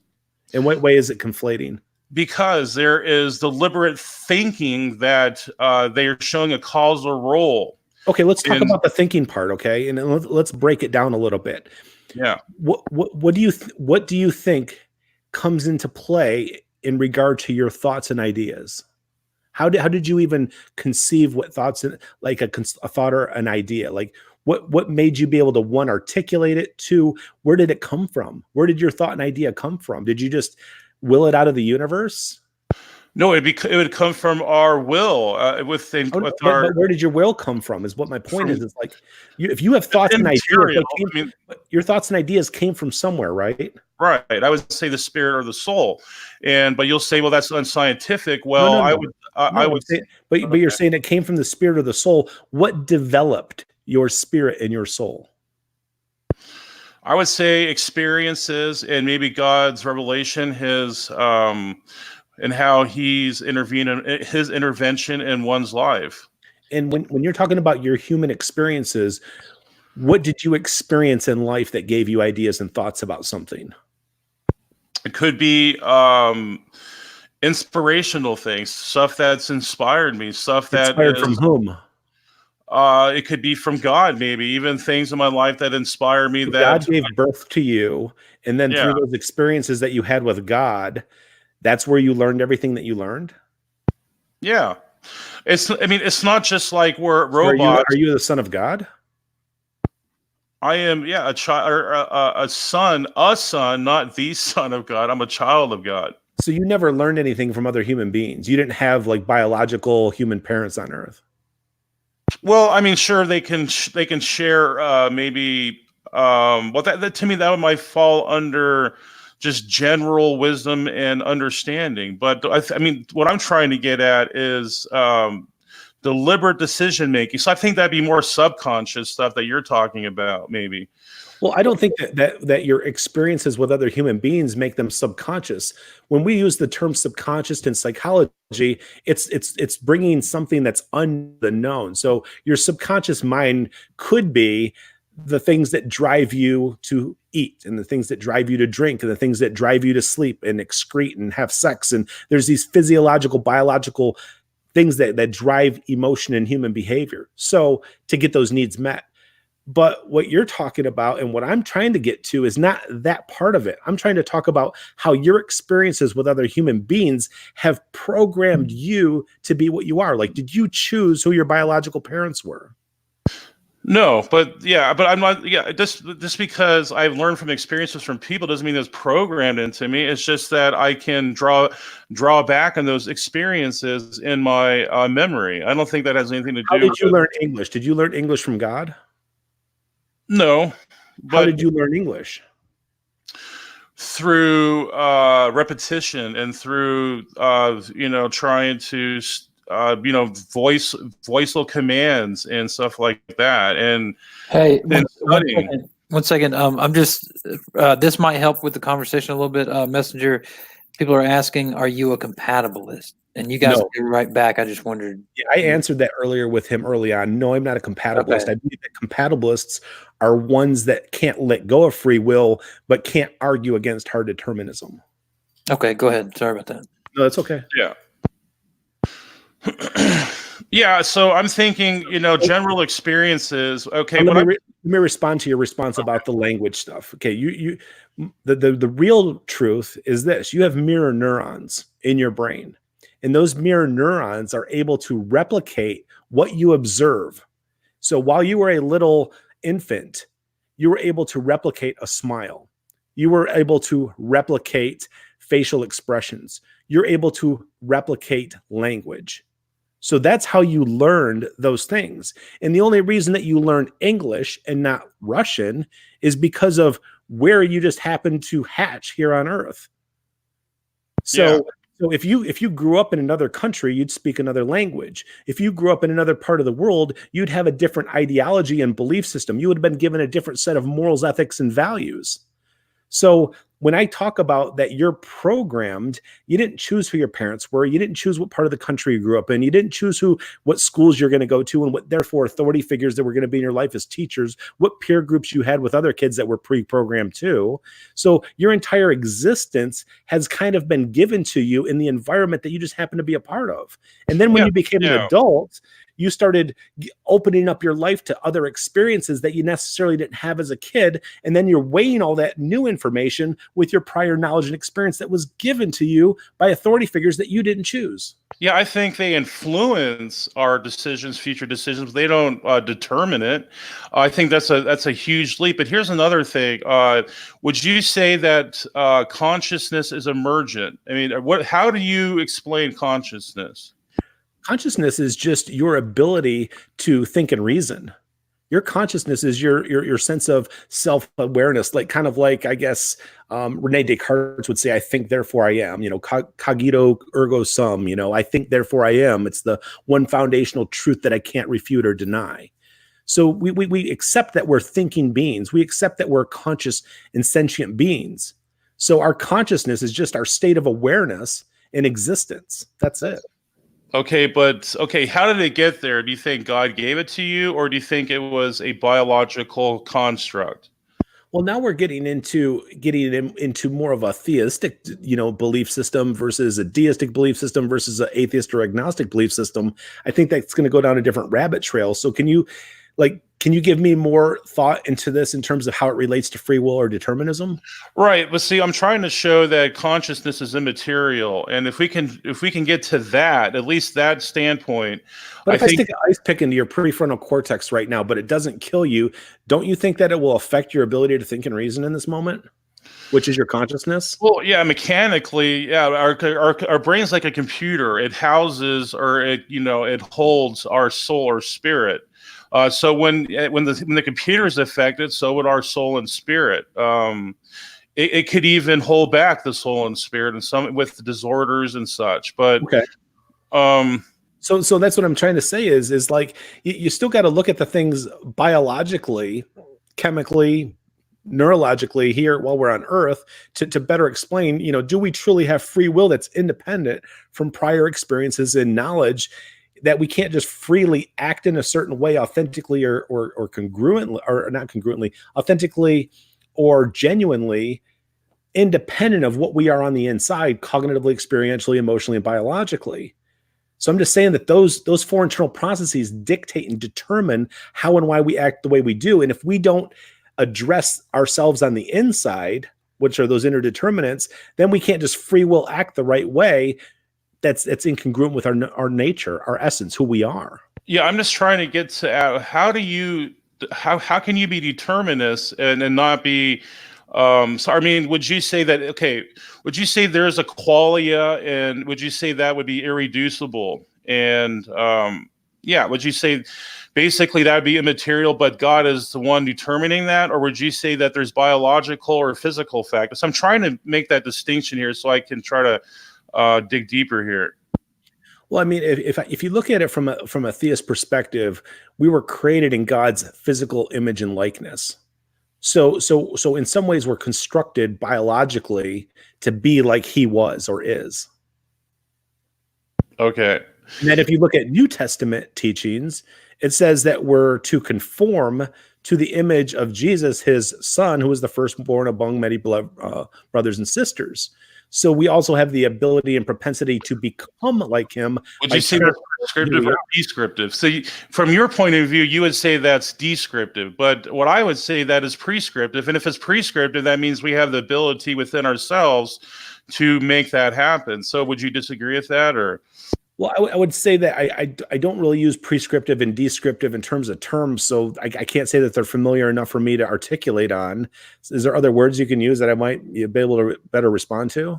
In what way is it conflating? Because there is deliberate thinking that they are showing a causal role. Okay, let's talk about the thinking part, okay? And let's break it down a little bit. Yeah. What do you think comes into play in regard to your thoughts and ideas? How did you even conceive what thoughts, like a thought or an idea? Like what made you be able to, 1, articulate it, 2, where did it come from? Where did your thought and idea come from? Did you just will it out of the universe? No, it would come from our will. But where did your will come from? Is what my point is. It's like if you have thoughts and ideas, your thoughts and ideas came from somewhere, right? Right. I would say the spirit or the soul, but you'll say, well, that's unscientific. Well, no. I would say, but you're saying it came from the spirit or the soul. What developed your spirit and your soul? I would say experiences and maybe God's revelation, his and how he's his intervention in one's life. And when you're talking about your human experiences, what did you experience in life that gave you ideas and thoughts about something? It could be inspirational things, stuff that's inspired me, stuff that Inspired from is. whom? It could be from God, maybe even things in my life that inspire me. So That God gave birth to you, and then yeah, through those experiences that you had with God, that's where you learned everything that you learned. yeah. I mean, it's not just like we're So robots. are you the son of God? I am, yeah, a child or a son, not the son of God. I'm a child of God. So you never learned anything from other human beings. You didn't have like biological human parents on Earth. Well, I mean, sure, they can share maybe. Well, that to me that might fall under just general wisdom and understanding. But I mean, what I'm trying to get at is deliberate decision making. So I think that'd be more subconscious stuff that you're talking about, maybe. Well, I don't think that your experiences with other human beings make them subconscious. When we use the term subconscious in psychology, it's bringing something that's unknown. So your subconscious mind could be the things that drive you to eat, and the things that drive you to drink, and the things that drive you to sleep and excrete and have sex. And there's these physiological, biological things that drive emotion and human behavior. So to get those needs met. But what you're talking about and what I'm trying to get to is not that part of it. I'm trying to talk about how your experiences with other human beings have programmed you to be what you are. Like, did you choose who your biological parents were? No, but yeah, but I'm not. Yeah, just because I've learned from experiences from people doesn't mean it's programmed into me. It's just that I can draw back on those experiences in my memory. I don't think that has anything to do. How did you learn English? Did you learn English from God? No, but how did you learn English? Through repetition and through trying to voice little commands and stuff like that. And hey, studying. One second. I'm just this might help with the conversation a little bit. Messenger, people are asking, "Are you a compatibilist?" And you guys No. are right back. I just wondered. Yeah, I answered that earlier with him early on. No, I'm not a compatibilist. Okay. I believe that compatibilists are ones that can't let go of free will, but can't argue against hard determinism. Okay, go ahead. Sorry about that. No, that's okay. Yeah. Yeah, so I'm thinking, general experiences. Okay, let me respond to your response about the language stuff. Okay, the real truth is this: you have mirror neurons in your brain, and those mirror neurons are able to replicate what you observe. So while you were a little infant, you were able to replicate a smile. You were able to replicate facial expressions. You're able to replicate language. So that's how you learned those things. And the only reason that you learned English and not Russian is because of where you just happened to hatch here on Earth. So if you grew up in another country, you'd speak another language. If you grew up in another part of the world, you'd have a different ideology and belief system. You would have been given a different set of morals, ethics, and values. So when I talk about that you're programmed, you didn't choose who your parents were. You didn't choose what part of the country you grew up in. You didn't choose what schools you're going to go to and what therefore authority figures that were going to be in your life as teachers, what peer groups you had with other kids that were pre-programmed too. So your entire existence has kind of been given to you in the environment that you just happen to be a part of. And then when you became an adult, you started opening up your life to other experiences that you necessarily didn't have as a kid. And then you're weighing all that new information with your prior knowledge and experience that was given to you by authority figures that you didn't choose. Yeah, I think they influence our decisions, future decisions. They don't determine it. I think that's a huge leap. But here's another thing. Would you say that consciousness is emergent? I mean, how do you explain consciousness? Consciousness is just your ability to think and reason. Your consciousness is your sense of self-awareness, like I guess Rene Descartes would say, I think, therefore I am, cogito ergo sum, I think, therefore I am. It's the one foundational truth that I can't refute or deny. So we accept that we're thinking beings. We accept that we're conscious and sentient beings. So our consciousness is just our state of awareness in existence. That's it. Okay, but okay, how did it get there? Do you think God gave it to you, or do you think it was a biological construct? Well, now we're into more of a theistic, belief system versus a deistic belief system versus an atheist or agnostic belief system. I think that's going to go down a different rabbit trail. So can you give me more thought into this in terms of how it relates to free will or determinism? Right, but see, I'm trying to show that consciousness is immaterial, and if we can get to that, at least that standpoint, But I if I think. stick an ice pick into your prefrontal cortex right now, but it doesn't kill you, don't you think that it will affect your ability to think and reason in this moment, which is your consciousness? Well, yeah, mechanically, yeah, our brain's like a computer. It houses, or it holds our soul or spirit. So when the computer is affected, so would our soul and spirit. It could even hold back the soul and spirit, and some with disorders and such. But Okay. um, So that's what I'm trying to say is like you still got to look at the things biologically, chemically, neurologically here while we're on Earth to better explain, do we truly have free will that's independent from prior experiences and knowledge that we can't just freely act in a certain way authentically or congruently, or not congruently, authentically or genuinely independent of what we are on the inside, cognitively, experientially, emotionally, and biologically. So I'm just saying that those four internal processes dictate and determine how and why we act the way we do. And if we don't address ourselves on the inside, which are those inner determinants, then we can't just free will act the right way. That's incongruent with our nature, our essence, who we are. yeah, I'm just trying to get to how can you be determinist and not be so I mean, would you say that okay, would you say there's a qualia, and would you say that would be irreducible? And yeah, would you say basically that would be immaterial, but God is the one determining that? Or would you say that there's biological or physical factors? So I'm trying to make that distinction here so I can try to dig deeper here. Well, I mean, if you look at it from a theist perspective, we were created in God's physical image and likeness. So in some ways we're constructed biologically to be like he was or is. Okay. And then if you look at New Testament teachings, it says that we're to conform to the image of Jesus, his son, who was the firstborn among many brothers and sisters. So we also have the ability and propensity to become like him. Would you say that's prescriptive or descriptive? So from your point of view, you would say that's descriptive, but what I would say that is prescriptive. And if it's prescriptive, that means we have the ability within ourselves to make that happen. So would you disagree with that, or? Well, I would say that I don't really use prescriptive and descriptive in terms of terms, so I can't say that they're familiar enough for me to articulate on. Is there other words you can use that I might be able to better respond to?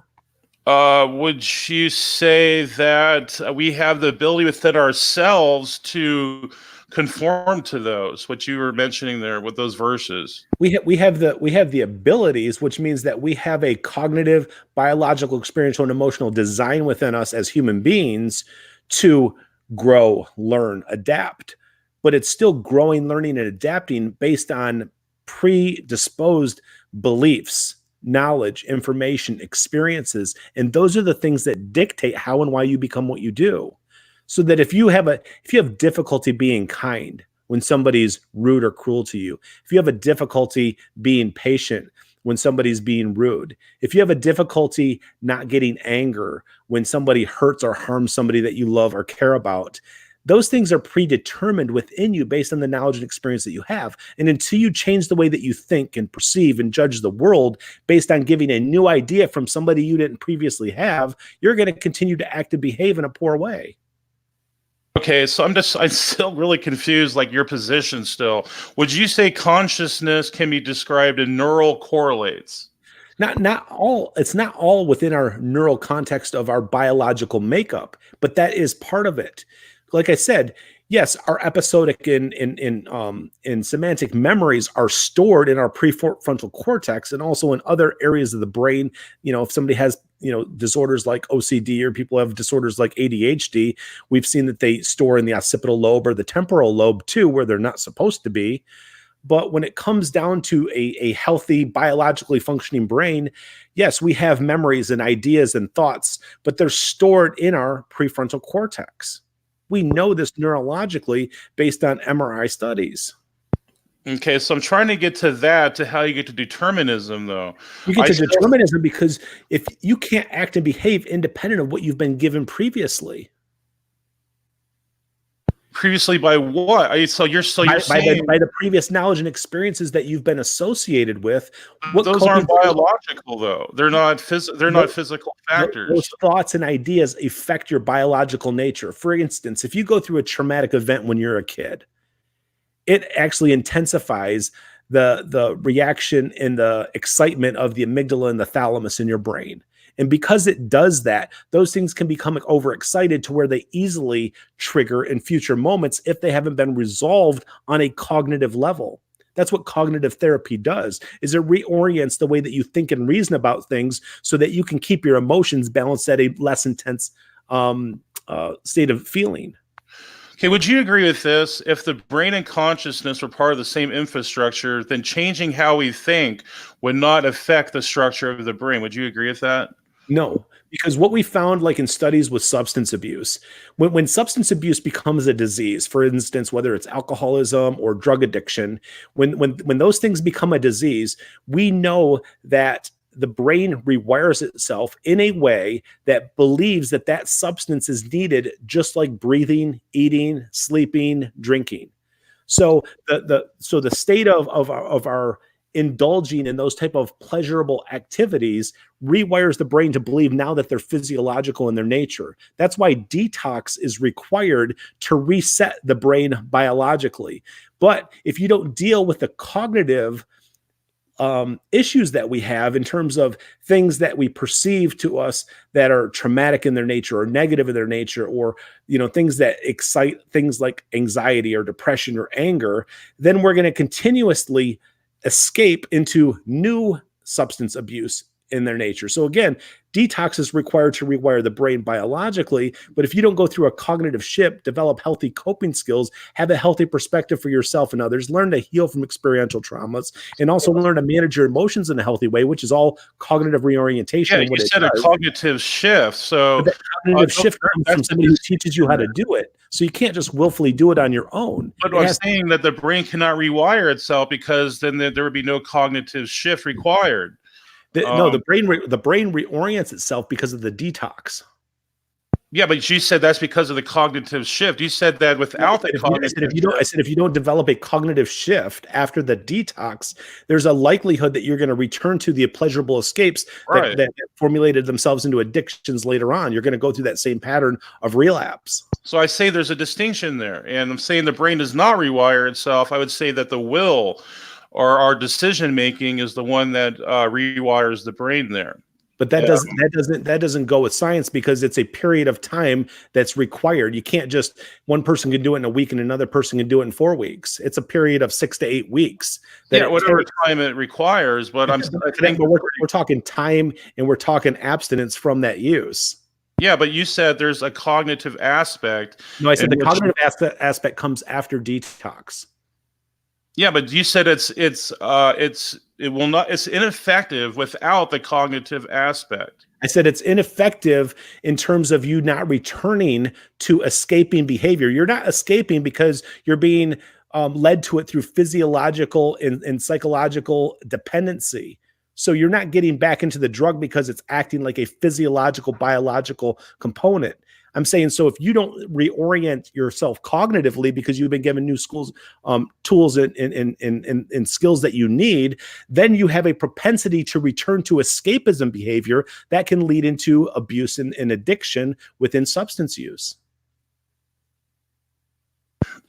Would you say that we have the ability within ourselves to conform to those, what you were mentioning there with those verses? We have the abilities, which means that we have a cognitive, biological, experiential, and emotional design within us as human beings to grow, learn, adapt. But it's still growing, learning, and adapting based on predisposed beliefs, knowledge, information, experiences, and those are the things that dictate how and why you become what you do. So that if you have difficulty being kind when somebody's rude or cruel to you, if you have a difficulty being patient when somebody's being rude, if you have a difficulty not getting anger when somebody hurts or harms somebody that you love or care about, those things are predetermined within you based on the knowledge and experience that you have. And until you change the way that you think and perceive and judge the world based on giving a new idea from somebody you didn't previously have, you're going to continue to act and behave in a poor way. Okay, so I'm still really confused, like your position still. Would you say consciousness can be described in neural correlates? Not all, it's not all within our neural context of our biological makeup, but that is part of it. Like I said, yes, our episodic and semantic memories are stored in our prefrontal cortex and also in other areas of the brain. If somebody has, disorders like OCD or people have disorders like ADHD, we've seen that they store in the occipital lobe or the temporal lobe too, where they're not supposed to be. But when it comes down to a healthy, biologically functioning brain, yes, we have memories and ideas and thoughts, but they're stored in our prefrontal cortex. We know this neurologically based on MRI studies. Okay, so I'm trying to get to how you get to determinism, though. You get to determinism because if you can't act and behave independent of what you've been given previously. Previously by what? So you're saying by the previous knowledge and experiences that you've been associated with. Those aren't biological, though. They're not physical factors. Those thoughts and ideas affect your biological nature. For instance, if you go through a traumatic event when you're a kid, it actually intensifies the reaction and the excitement of the amygdala and the thalamus in your brain. And because it does that, those things can become overexcited to where they easily trigger in future moments if they haven't been resolved on a cognitive level. That's what cognitive therapy does, is it reorients the way that you think and reason about things so that you can keep your emotions balanced at a less intense state of feeling. Okay, would you agree with this? If the brain and consciousness were part of the same infrastructure, then changing how we think would not affect the structure of the brain. Would you agree with that? No, because what we found, like in studies with substance abuse, when substance abuse becomes a disease, for instance, whether it's alcoholism or drug addiction, when those things become a disease, we know that the brain rewires itself in a way that believes that that substance is needed, just like breathing, eating, sleeping, drinking. So the state of our indulging in those type of pleasurable activities rewires the brain to believe now that they're physiological in their nature. That's why detox is required to reset the brain biologically. But if you don't deal with the cognitive issues that we have in terms of things that we perceive to us that are traumatic in their nature or negative in their nature, or things that excite things like anxiety or depression or anger, then we're going to continuously escape into new substance abuse in their nature. So again, detox is required to rewire the brain biologically, but if you don't go through a cognitive shift, develop healthy coping skills, have a healthy perspective for yourself and others, learn to heal from experiential traumas, and also learn to manage your emotions in a healthy way, which is all cognitive reorientation. Yeah, you said a cognitive shift. So that cognitive shift comes from somebody who teaches you how to do it. So you can't just willfully do it on your own. But I'm saying that the brain cannot rewire itself, because then there would be no cognitive shift required. No, the brain reorients itself because of the detox. Yeah, but you said that's because of the cognitive shift. You said that without the cognitive shift. I said if you don't develop a cognitive shift after the detox, there's a likelihood that you're going to return to the pleasurable escapes that formulated themselves into addictions later on. You're going to go through that same pattern of relapse. So I say there's a distinction there, and I'm saying the brain does not rewire itself. I would say that the will or our decision making is the one that rewires the brain there. But that doesn't go with science, because it's a period of time that's required. You can't just, one person can do it in a week and another person can do it in 4 weeks. It's a period of 6 to 8 weeks. Whatever time it requires. But we're talking time, and we're talking abstinence from that use. Yeah, but you said there's a cognitive aspect. No, I said the cognitive aspect comes after detox. Yeah, but you said it's ineffective without the cognitive aspect. I said it's ineffective in terms of you not returning to escaping behavior. You're not escaping because you're being led to it through physiological and psychological dependency. So you're not getting back into the drug because it's acting like a physiological, biological component. I'm saying, so if you don't reorient yourself cognitively because you've been given new tools and skills that you need, then you have a propensity to return to escapism behavior that can lead into abuse and addiction within substance use.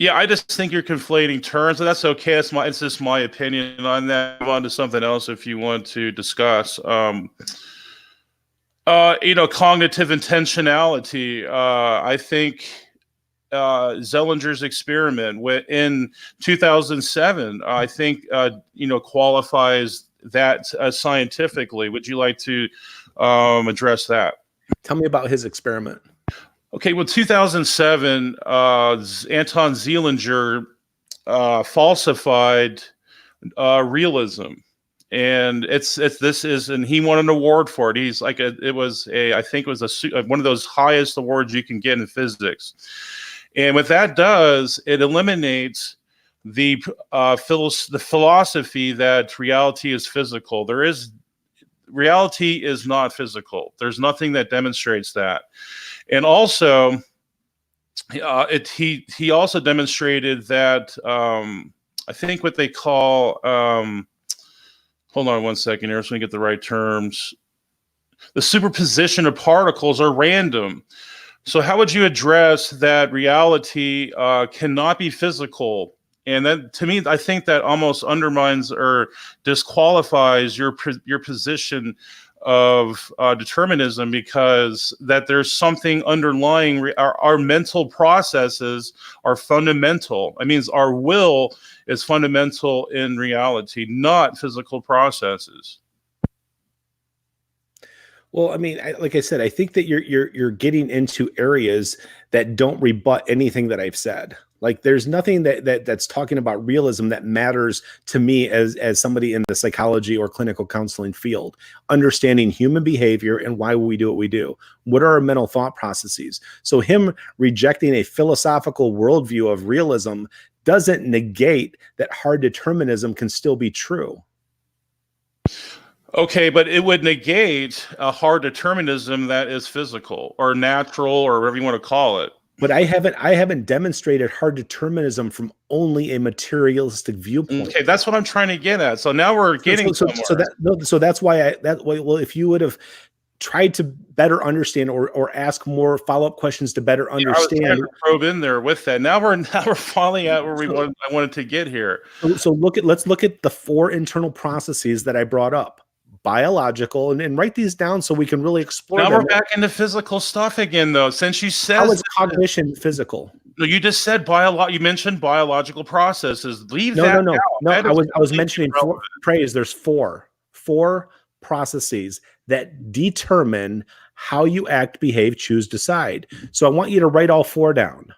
Yeah, I just think you're conflating terms, and that's okay. It's just my opinion on that. Move on to something else if you want to discuss. Cognitive intentionality. I think Zellinger's experiment in 2007, I think, qualifies that scientifically. Would you like to address that? Tell me about his experiment. Okay, well, 2007, Anton Zellinger falsified realism. And and he won an award for it. He's like I think it was one of those highest awards you can get in physics. And what that does, it eliminates the philosophy that reality is physical. Reality is not physical. There's nothing that demonstrates that. And also, he also demonstrated that I think what they call hold on one second here, so we get the right terms. The superposition of particles are random. So how would you address that reality cannot be physical? And then, to me, I think that almost undermines or disqualifies your position of determinism, because that there's something underlying. Our mental processes are fundamental. It means our will is fundamental in reality, not physical processes. Well, I mean, like I said, I think that you're getting into areas that don't rebut anything that I've said. Like, there's nothing that's talking about realism that matters to me as somebody in the psychology or clinical counseling field. Understanding human behavior and why we do what we do. What are our mental thought processes? So him rejecting a philosophical worldview of realism doesn't negate that hard determinism can still be true. Okay, but it would negate a hard determinism that is physical or natural or whatever you want to call it. But I haven't demonstrated hard determinism from only a materialistic viewpoint. Okay, that's what I'm trying to get at. So now we're getting somewhere. So that's why well, if you would have tried to better understand or ask more follow-up questions to better understand. I was trying to probe in there with that. Now we're finally at where I wanted to get here. So let's look at the 4 internal processes that I brought up. Biological, and write these down so we can really explore now them. We're back into physical stuff again, though, since you said how is cognition physical? No, you just said you mentioned biological processes. Leave no, that. No, I was mentioning there's four processes that determine how you act, behave, choose, decide. So I want you to write all 4 down.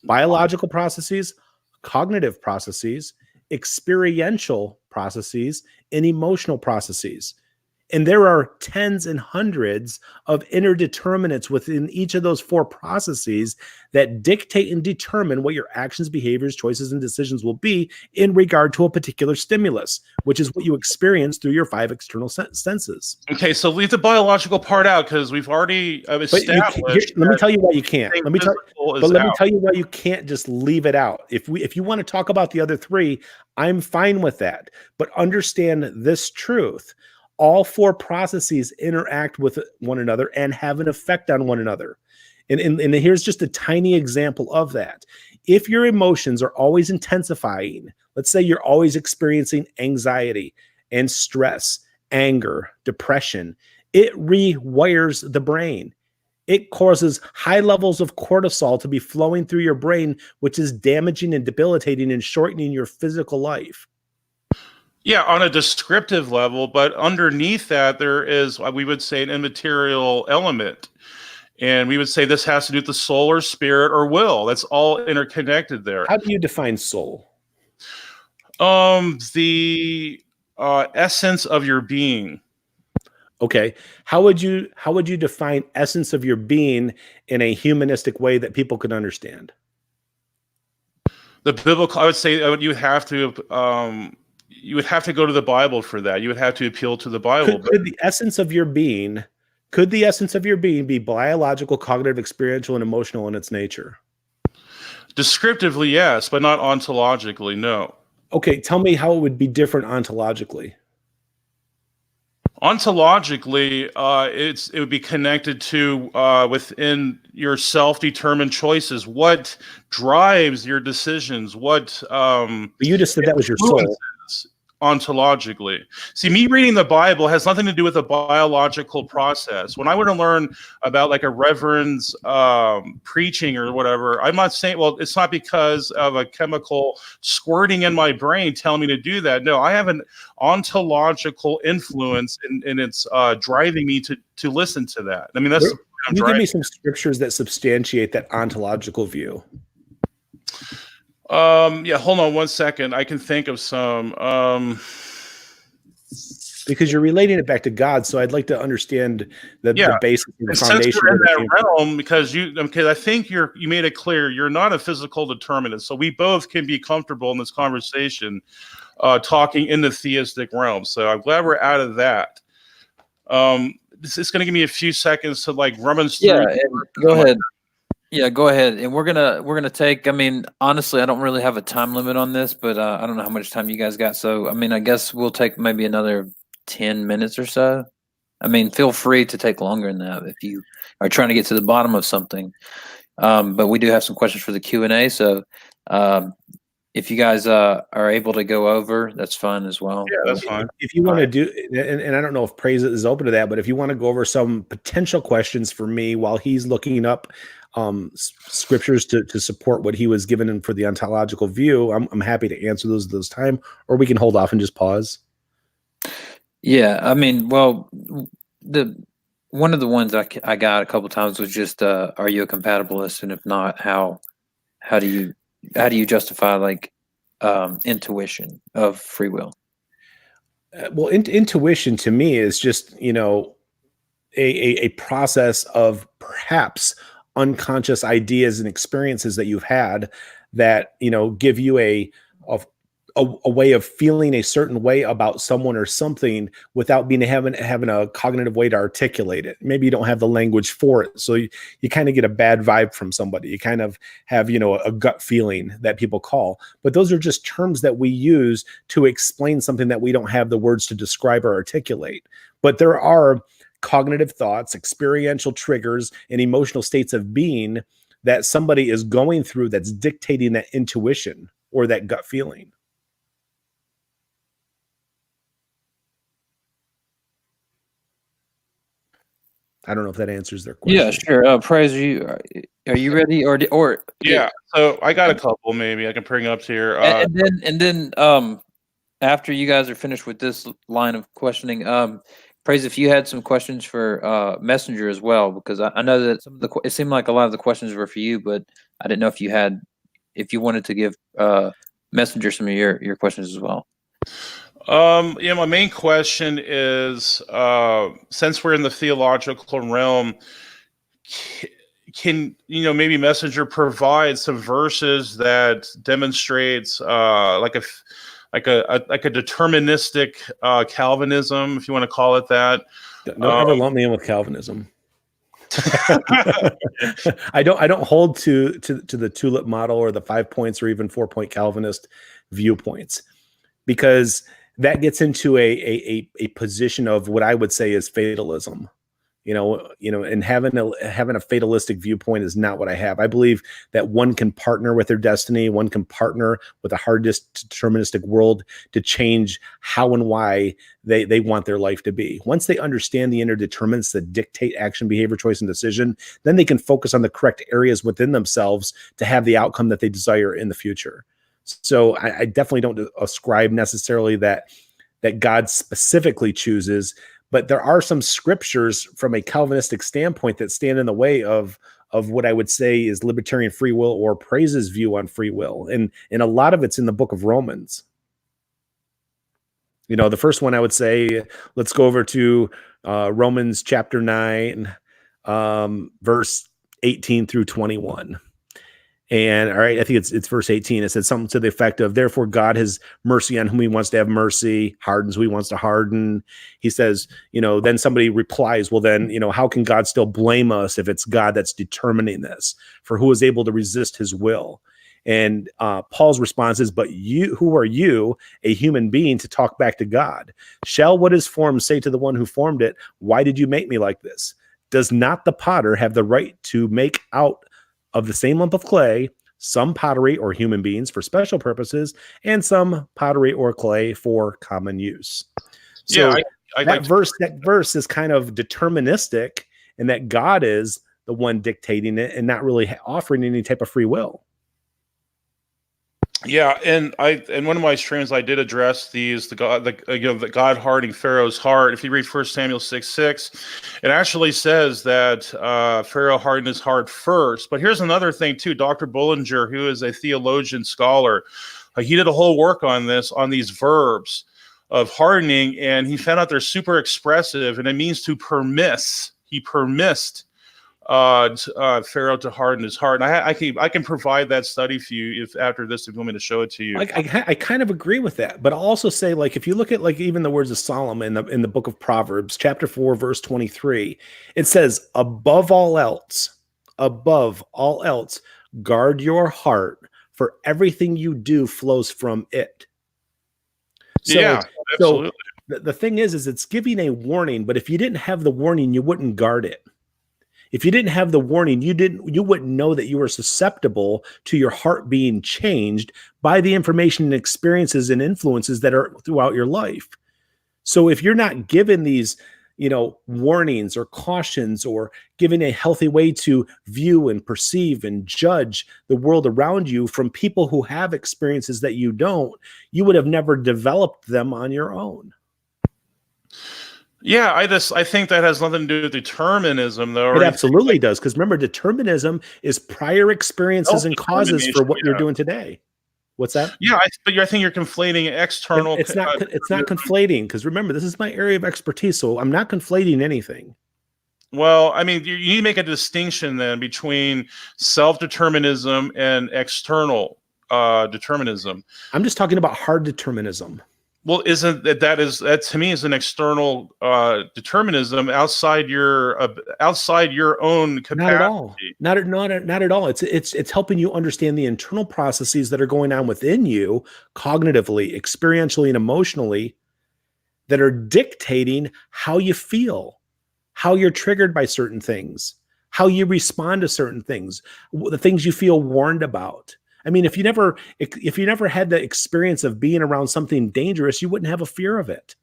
Biological processes, cognitive processes, experiential processes, and emotional processes. And there are tens and hundreds of interdeterminates within each of those 4 processes that dictate and determine what your actions, behaviors, choices, and decisions will be in regard to a particular stimulus, which is what you experience through your 5 external senses. Okay, so leave the biological part out, because we've already established. Let me tell you why you can't. Let me tell you why you can't just leave it out. If you want to talk about the other 3, I'm fine with that. But understand this truth. All 4 processes interact with one another and have an effect on one another. And here's just a tiny example of that. If your emotions are always intensifying, let's say you're always experiencing anxiety and stress, anger, depression, it rewires the brain. It causes high levels of cortisol to be flowing through your brain, which is damaging and debilitating and shortening your physical life. Yeah, on a descriptive level, but underneath that, there is, we would say, an immaterial element. And we would say this has to do with the soul or spirit or will. That's all interconnected there. How do you define soul? The essence of your being. Okay. How would you define essence of your being in a humanistic way that people could understand? The biblical, I would say, you would have to go to the Bible for that. You would have to appeal to the Bible. Could the essence of your being be biological, cognitive, experiential, and emotional in its nature? Descriptively, yes, but not ontologically, no. Okay, tell me how it would be different ontologically. Ontologically, it would be connected to within your self-determined choices. What drives your decisions? What you just said that was your soul. Ontologically. See, me reading the Bible has nothing to do with a biological process. When I want to learn about like a reverend's preaching or whatever, I'm not saying, well, it's not because of a chemical squirting in my brain telling me to do that. No, I have an ontological influence and it's driving me to listen to that. I mean, that's Can you give me some scriptures that substantiate that ontological view? Yeah, hold on one second. I can think of some. Because you're relating it back to God, so I'd like to understand the Yeah, basis of the and since foundation we're in where that that came from. realm, because I think you made it clear you're not a physical determinist, so we both can be comfortable in this conversation, talking in the theistic realm. So I'm glad we're out of that. This is going to give me a few seconds to like rummage through. Yeah, and go ahead. Yeah, go ahead. And we're gonna take. I mean, honestly, I don't really have a time limit on this, but I don't know how much time you guys got. So, I mean, I guess we'll take maybe another 10 minutes or so. I mean, feel free to take longer than that if you are trying to get to the bottom of something. But we do have some questions for the Q&A. So, um, if you guys are able to go over, that's fine as well. Yeah, that's fine. If you want to do, and I don't know if Praise is open to that, but if you want to go over some potential questions for me while he's looking up scriptures to support what he was given in for the ontological view, I'm happy to answer those at this time, or we can hold off and just pause. Yeah, I mean, well, the one of the ones I got a couple times was just, are you a compatibilist, and if not, how do you justify like intuition of free will? Well, intuition to me is just, a process of perhaps unconscious ideas and experiences that you've had that, give you a way of feeling a certain way about someone or something without having a cognitive way to articulate it. Maybe you don't have the language for it. So you kind of get a bad vibe from somebody. You kind of have, a gut feeling that people call. But those are just terms that we use to explain something that we don't have the words to describe or articulate. But there are cognitive thoughts, experiential triggers, and emotional states of being that somebody is going through that's dictating that intuition or that gut feeling. I don't know if that answers their question. Yeah, sure. Praise, are you ready? Or Yeah, so I got a couple maybe I can bring up here. and then after you guys are finished with this line of questioning, Praise, if you had some questions for Messenger as well, because I know that some of it seemed like a lot of the questions were for you, but I didn't know if you wanted to give Messenger some of your questions as well. Yeah, my main question is, since we're in the theological realm, can maybe Messenger provide some verses that demonstrates like a deterministic Calvinism, if you want to call it that. Don't ever lump me in with Calvinism. I don't hold to the tulip model or the 5 points or even 4-point Calvinist viewpoints, because that gets into a position of what I would say is fatalism. And having a fatalistic viewpoint is not what I have. I believe that one can partner with their destiny, one can partner with a hard deterministic world to change how and why they want their life to be. Once they understand the inner determinants that dictate action, behavior, choice, and decision, then they can focus on the correct areas within themselves to have the outcome that they desire in the future. So I definitely don't ascribe necessarily that God specifically chooses, but there are some scriptures from a Calvinistic standpoint that stand in the way of what I would say is libertarian free will or Praise's view on free will. And a lot of it's in the book of Romans. The first one I would say, let's go over to Romans chapter 9, verse 18 through 21. And all right, I think it's verse 18. It said something to the effect of, therefore God has mercy on whom he wants to have mercy, hardens who he wants to harden. He says, then somebody replies, well, then, how can God still blame us if it's God that's determining this? For who is able to resist his will? And Paul's response is, but you, who are you, a human being, to talk back to God? Shall what is formed say to the one who formed it, why did you make me like this? Does not the potter have the right to make out of the same lump of clay some pottery or human beings for special purposes, and some pottery or clay for common use? So that verse is kind of deterministic, in that God is the one dictating it and not really offering any type of free will. Yeah, and in one of my streams I did address the God hardening Pharaoh's heart. If you read 1 Samuel 6:6, it actually says that Pharaoh hardened his heart first. But here's another thing too. Dr. Bullinger, who is a theologian scholar, he did a whole work on these verbs of hardening, and he found out they're super expressive, and it means to permiss. He permissed Pharaoh to harden his heart. And I can provide that study for you if after this, if you want me to show it to you. I kind of agree with that, but I'll also say, like, if you look at like even the words of Solomon in the book of Proverbs, chapter 4, verse 23, it says, above all else, guard your heart, for everything you do flows from it. So, yeah, absolutely. So the thing is it's giving a warning, but if you didn't have the warning, you wouldn't guard it. If you didn't have the warning, you wouldn't know that you were susceptible to your heart being changed by the information and experiences and influences that are throughout your life. So if you're not given these, warnings or cautions, or given a healthy way to view and perceive and judge the world around you from people who have experiences that you don't, you would have never developed them on your own. Yeah, I think that has nothing to do with determinism, though. It absolutely does, because remember, determinism is prior experiences and causes for what you're doing today. What's that? Yeah, but I think you're conflating external. It's not conflating, because remember, this is my area of expertise, so I'm not conflating anything. Well, I mean, you need to make a distinction then between self-determinism and external determinism. I'm just talking about hard determinism. Well, isn't that to me is an external determinism outside your own capacity? Not at all. It's helping you understand the internal processes that are going on within you, cognitively, experientially, and emotionally, that are dictating how you feel, how you're triggered by certain things, how you respond to certain things, the things you feel warned about. I mean, if you never had the experience of being around something dangerous, you wouldn't have a fear of it.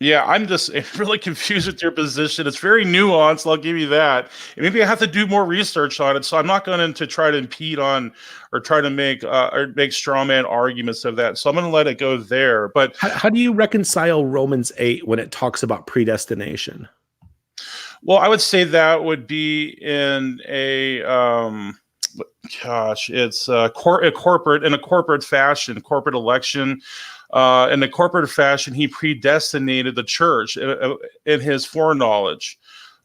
Yeah, I'm just really confused with your position. It's very nuanced, I'll give you that. And maybe I have to do more research on it. So I'm not going to try to impede on or try to make straw man arguments of that. So I'm going to let it go there. But how do you reconcile Romans 8 when it talks about predestination? Well, I would say that would be in a it's a corporate fashion, corporate election. In a corporate fashion, he predestinated the church in his foreknowledge.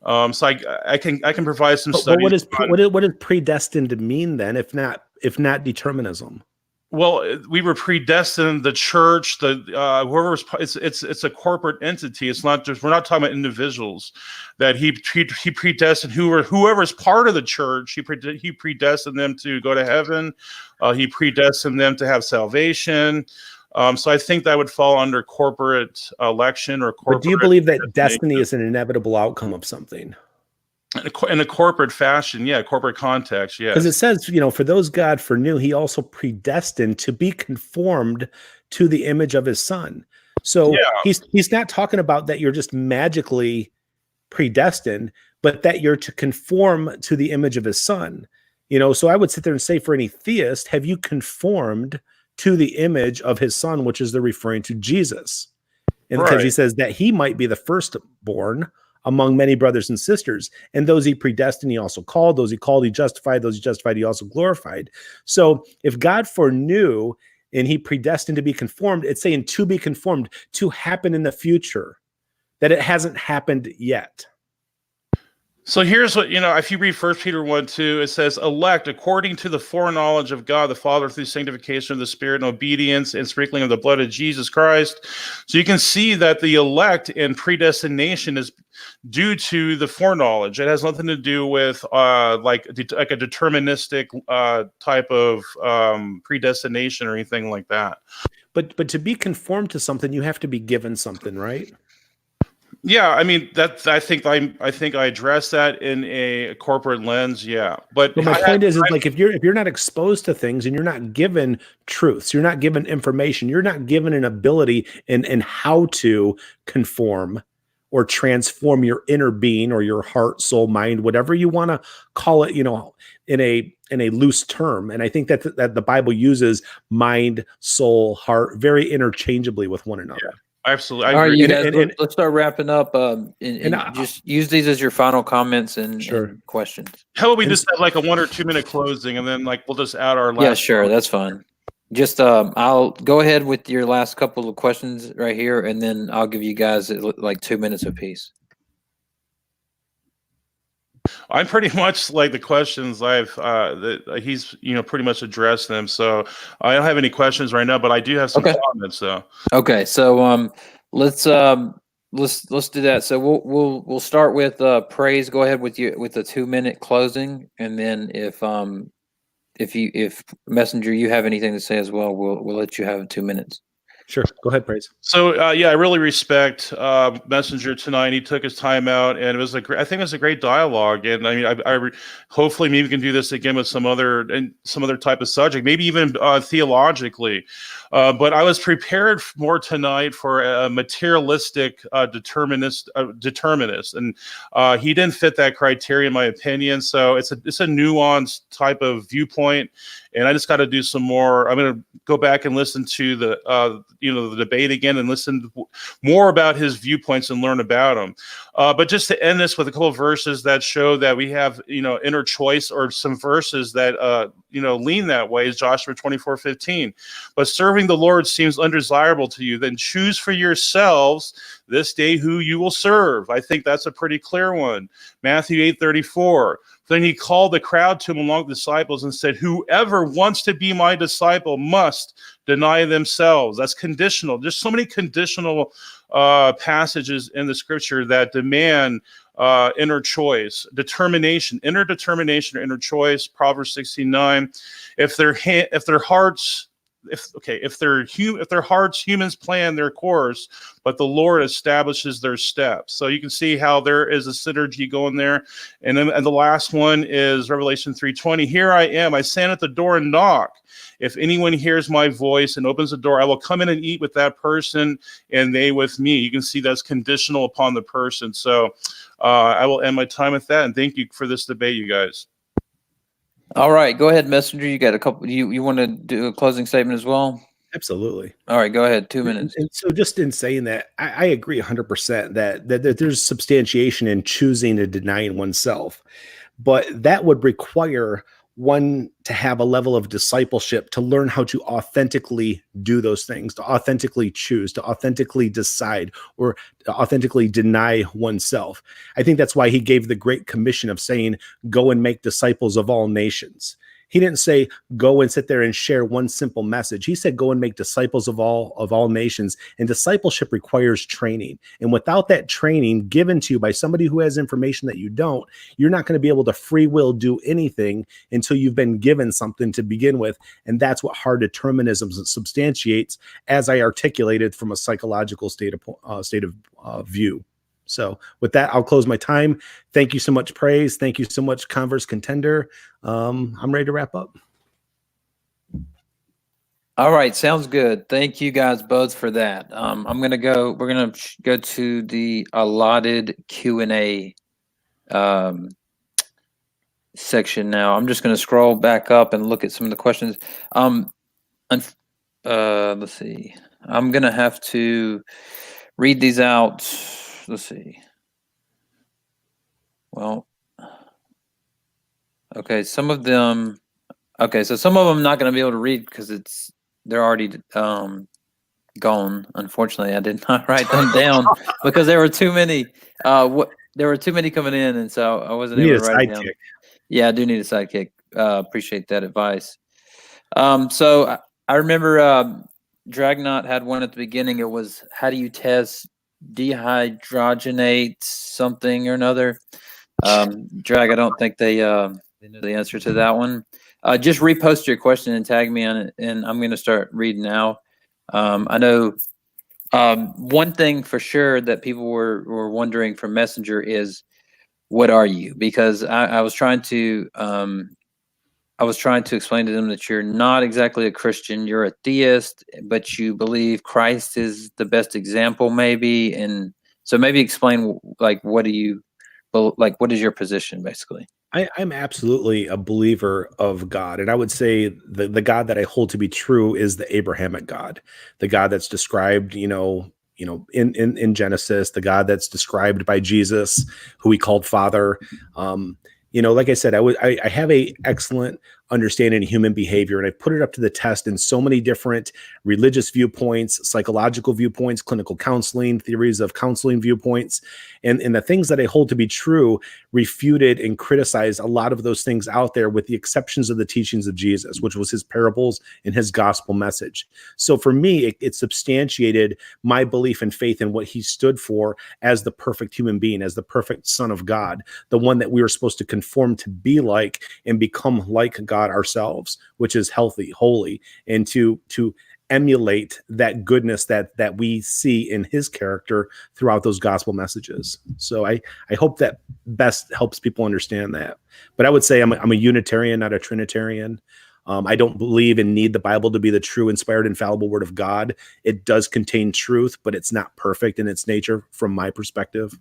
So I can provide some studies. What does predestined mean then, if not determinism? Well, we were predestined. The church, whoever was, it's a corporate entity. It's not just, we're not talking about individuals. That he predestined whoever's part of the church. He predestined them to go to heaven. He predestined them to have salvation. So I think that would fall under corporate election or corporate. But do you believe that destiny is an inevitable outcome of something? In a corporate fashion, yeah, corporate context, yeah. Because it says, for those God foreknew, he also predestined to be conformed to the image of his son. So yeah. He's not talking about that you're just magically predestined, but that you're to conform to the image of his son. So I would sit there and say, for any theist, have you conformed to the image of his son, which is they're referring to Jesus? And because he says that he might be the firstborn among many brothers and sisters, and those he predestined, he also called. Those he called, he justified. Those he justified, he also glorified. So if God foreknew and he predestined to be conformed, it's saying to be conformed, to happen in the future, that it hasn't happened yet. So here's what, if you read 1 Peter 1:2, it says, elect according to the foreknowledge of God the Father through sanctification of the Spirit and obedience and sprinkling of the blood of Jesus Christ. So you can see that the elect and predestination is due to the foreknowledge. It has nothing to do with like a deterministic type of predestination or anything like that. But to be conformed to something, you have to be given something, right? Yeah, I mean I think I addressed that in a corporate lens. Yeah, but my point is like if you're not exposed to things and you're not given truths, you're not given information, you're not given an ability in how to conform or transform your inner being or your heart, soul, mind, whatever you want to call it, in a loose term. And I think that the Bible uses mind, soul, heart very interchangeably with one another. Absolutely. I All right, agree. you guys, And let's start wrapping up, and I- just use these as your final comments Sure. and questions. How about we And just have like a 1 or 2 minute closing, and then like we'll just add our last. Yeah, sure, that's fine. Just I'll go ahead with your last couple of questions right here, and then I'll give you guys like 2 minutes apiece. I'm pretty much like the questions he's pretty much addressed them. So I don't have any questions right now, but I do have some comments though. Okay, so let's do that. So we'll start with praise. Go ahead with the 2 minute closing, and then if Messenger you have anything to say as well, we'll let you have 2 minutes. Sure, go ahead, Praise. So I really respect Messenger tonight. He took his time out, and it was I think it was a great dialogue. And I mean, I hopefully maybe we can do this again with some other type of subject, maybe even theologically. But I was prepared more tonight for a materialistic determinist, and he didn't fit that criteria in my opinion. So it's a nuanced type of viewpoint. And I just got to do some more. I'm going to go back and listen to the debate again and listen more about his viewpoints and learn about them. But just to end this with a couple of verses that show that we have, inner choice, or some verses that, lean that way, is Joshua 24:15. But serving the Lord seems undesirable to you, then choose for yourselves this day who you will serve. I think that's a pretty clear one. Matthew 8:34. Then he called the crowd to him along with the disciples and said, whoever wants to be my disciple must deny themselves. That's conditional. There's so many conditional passages in the scripture that demand inner choice, determination, inner determination or inner choice. Proverbs 16:9. If their hearts humans plan their course, but the Lord establishes their steps. So you can see how there is a synergy going there. And then the last one is Revelation 3:20. Here I am, I stand at the door and knock. If anyone hears my voice and opens the door, I will come in and eat with that person and they with me. You can see that's conditional upon the person. So I will end my time with that. And thank you for this debate, you guys. All right, go ahead, Messenger. You got a couple. You want to do a closing statement as well? Absolutely. All right, go ahead. 2 minutes. And so just in saying that, I agree 100% that there's substantiation in choosing and denying oneself, but that would require one to have a level of discipleship to learn how to authentically do those things, to authentically choose, to authentically decide, or to authentically deny oneself. I think that's why he gave the Great Commission of saying, go and make disciples of all nations. He didn't say, go and sit there and share one simple message. He said, go and make disciples of all nations. And discipleship requires training. And without that training given to you by somebody who has information that you don't, you're not going to be able to free will do anything until you've been given something to begin with. And that's what hard determinism substantiates, as I articulated from a psychological state of view. So with that, I'll close my time. Thank you so much, Praise. Thank you so much, Converse Contender. I'm ready to wrap up. All right, sounds good. Thank you guys both for that. We're gonna go to the allotted Q&A section now. I'm just gonna scroll back up and look at some of the questions. Let's see. I'm gonna have to read these out. Let's see. Well, okay, some of them. Okay, so some of them I'm not going to be able to read because they're already gone. Unfortunately, I did not write them down because there were too many. There were too many coming in, and so I wasn't able to write it down. Yeah, I do need a sidekick. Appreciate that advice. So I remember Dragnot had one at the beginning. It was, how do you test dehydrogenate something or another? Drag, I don't think they know the answer to that one. Just repost your question and tag me on it, and I'm going to start reading now. I know one thing for sure that people were wondering from Messenger is, what are you? Because I was trying to explain to them that you're not exactly a Christian. You're a theist, but you believe Christ is the best example, maybe, and So maybe explain like what is your position basically? I'm absolutely a believer of God. And I would say the God that I hold to be true is the Abrahamic God, the God that's described, in Genesis, the God that's described by Jesus, who he called Father. Like I said, I have a excellent understanding of human behavior, and I put it up to the test in so many different religious viewpoints, psychological viewpoints, clinical counseling, theories of counseling viewpoints, and the things that I hold to be true refuted and criticized a lot of those things out there, with the exceptions of the teachings of Jesus, which was his parables and his gospel message. So for me, it substantiated my belief and faith in what he stood for as the perfect human being, as the perfect Son of God, the one that we were supposed to conform to be like and become like God ourselves, which is healthy, holy, and to emulate that goodness that we see in his character throughout those gospel messages. So I hope that best helps people understand that. But I would say I'm a Unitarian, not a Trinitarian. I don't believe and need the Bible to be the true, inspired, infallible word of God. It does contain truth, but it's not perfect in its nature from my perspective.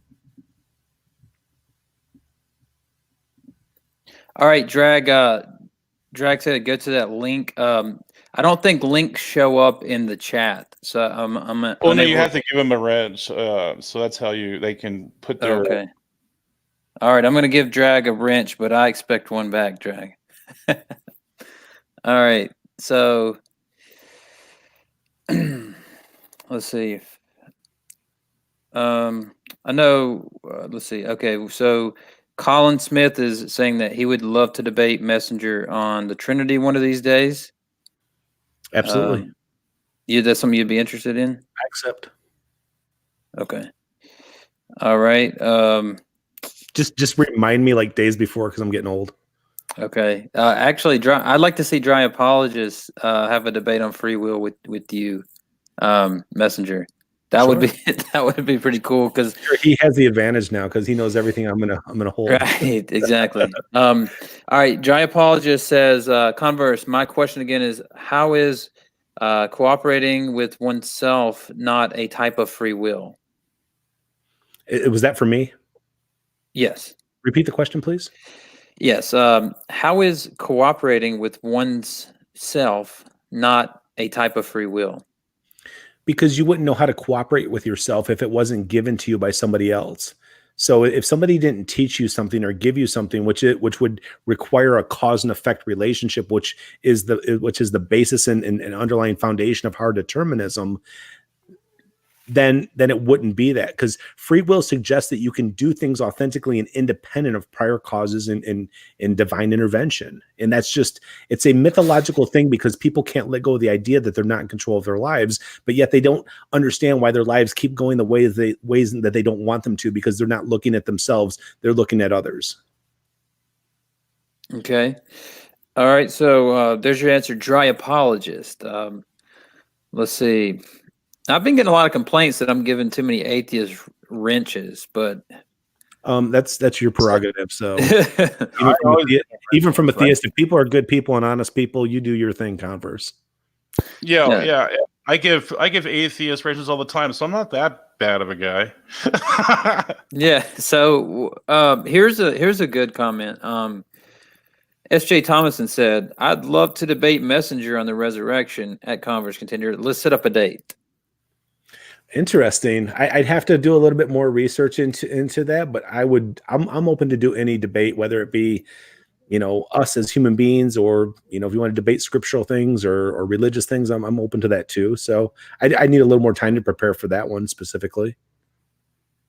All right, Drag said go to that link. I don't think links show up in the chat, so I'm Well, no, you have to give them a red, so that's how they can put their. Okay. All right, I'm going to give Drag a wrench, but I expect one back, Drag. All right, so let's see. I know. Let's see. Okay, so Colin Smith is saying that he would love to debate Messenger on the Trinity one of these days. Absolutely. That's something you'd be interested in? I accept. Okay. All right. Just remind me like days before, because I'm getting old. Okay. Actually, I'd like to see Dry Apologists have a debate on free will with you, Messenger. That would be pretty cool, because he has the advantage now because he knows everything I'm gonna hold. Right, exactly. All right, Dry Apologist says, converse, my question again is, how is cooperating with oneself not a type of free will? Was that for me? Yes. Repeat the question, please. Yes. How is cooperating with one's self not a type of free will? Because you wouldn't know how to cooperate with yourself if it wasn't given to you by somebody else. So if somebody didn't teach you something or give you something, which would require a cause and effect relationship, which is the basis and underlying foundation of hard determinism, then it wouldn't be that, because free will suggests that you can do things authentically and independent of prior causes and divine intervention. And it's a mythological thing, because people can't let go of the idea that they're not in control of their lives, but yet they don't understand why their lives keep going the ways that they don't want them to, because they're not looking at themselves, they're looking at others. Okay. All right. So there's your answer, Dry Apologist. Let's see. I've been getting a lot of complaints that I'm giving too many atheist wrenches, but that's your prerogative. So even from a theist, if people are good people and honest people, you do your thing, Converse. Yeah. I give atheist wrenches all the time, so I'm not that bad of a guy. Yeah. So here's a good comment. S.J. Thomason said, "I'd love to debate Messenger on the resurrection at Converse Contender. Let's set up a date." Interesting. I'd have to do a little bit more research into that, but I'm open to do any debate, whether it be, us as human beings, or, if you want to debate scriptural things or religious things, I'm open to that too. So I need a little more time to prepare for that one specifically.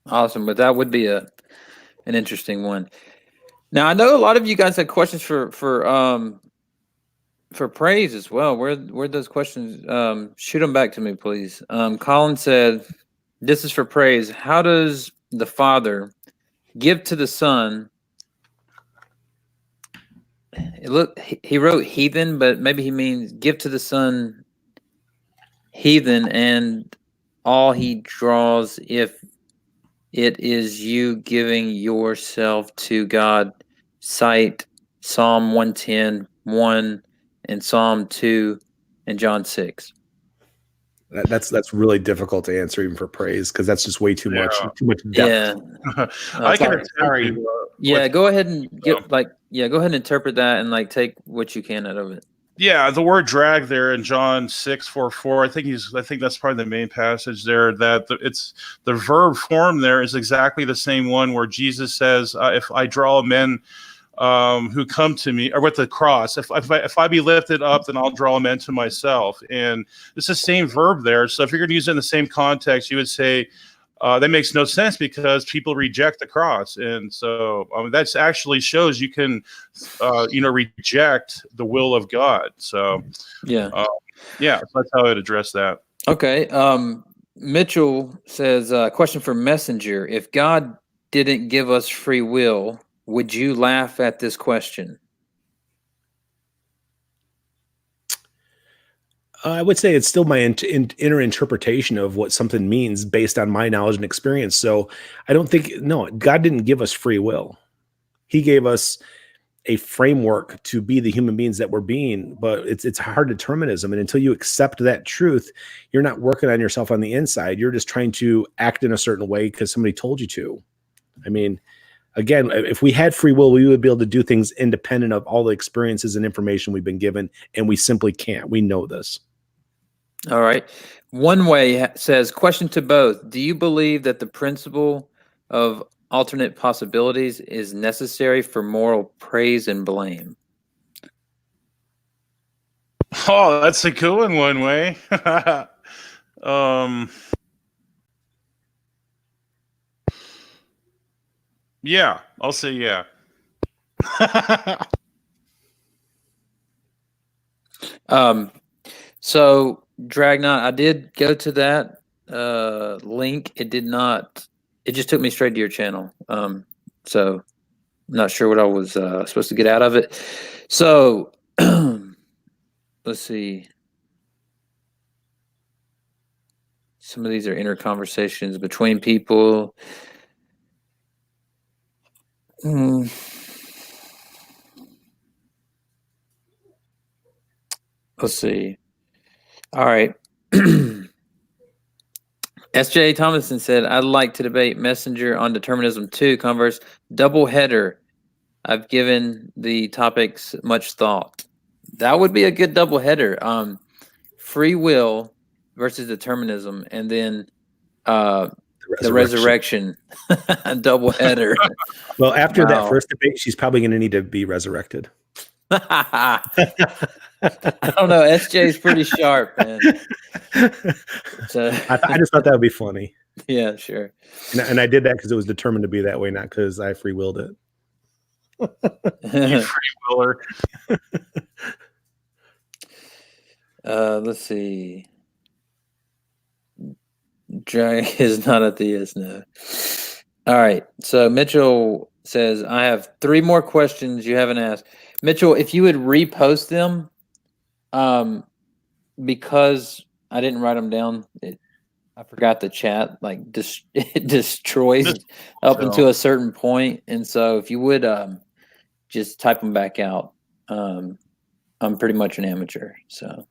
Awesome. But that would be an interesting one. Now, I know a lot of you guys had questions for praise as well. Where those questions? Shoot them back to me, please. Colin said, "This is for praise. How does the Father give to the Son?" He wrote heathen, but maybe he means give to the Son heathen and all he draws, if it is you giving yourself to God. Cite Psalm 110, 1 and Psalm 2 and John 6. That's really difficult to answer even for praise, because that's just way too much depth. Yeah. I can sorry. Yeah, go ahead and go ahead and interpret that and take what you can out of it. Yeah, the word drag there in John 6:44. I think that's probably the main passage there. That it's the verb form there is exactly the same one where Jesus says, "If I draw men who come to me," or with the cross, if I be lifted up, then I'll draw men to myself. And it's the same verb there. So if you're going to use it in the same context, you would say that makes no sense because people reject the cross. And so that actually shows you can, reject the will of God. So Yeah. So that's how I'd address that. Okay. Mitchell says, question for Messenger. If God didn't give us free will, would you laugh at this question? I would say it's still my inner interpretation of what something means based on my knowledge and experience. So I don't think, no, God didn't give us free will. He gave us a framework to be the human beings that we're being, but it's hard determinism. And until you accept that truth, you're not working on yourself on the inside. You're just trying to act in a certain way because somebody told you to. I mean, again, if we had free will, we would be able to do things independent of all the experiences and information we've been given, and we simply can't. We know this. All right. One Way says, question to both. Do you believe that the principle of alternate possibilities is necessary for moral praise and blame? Oh, that's a good one, Way. Yeah, I'll say yeah. So Dragnot, I did go to that link. It did not. It just took me straight to your channel. So I'm not sure what I was supposed to get out of it. So let's see. Some of these are inner conversations between people. Let's see. All right. S.J. Thomason said, I'd like to debate Messenger on Determinism 2, Converse, double header. I've given the topics much thought. That would be a good double header. Free will versus determinism, and then the resurrection. Double header. Well, after that first debate, she's probably going to need to be resurrected. I don't know. SJ is pretty sharp, man. So, I just thought that would be funny. Yeah, sure. And I did that because it was determined to be that way, not because I free willed it. You free willer. Let's see. Drag is not a theist, no. All right. So Mitchell says, I have 3 more questions you haven't asked. Mitchell, if you would repost them, because I didn't write them down, I forgot the chat. It destroys up until a certain point, and so if you would just type them back out, I'm pretty much an amateur. So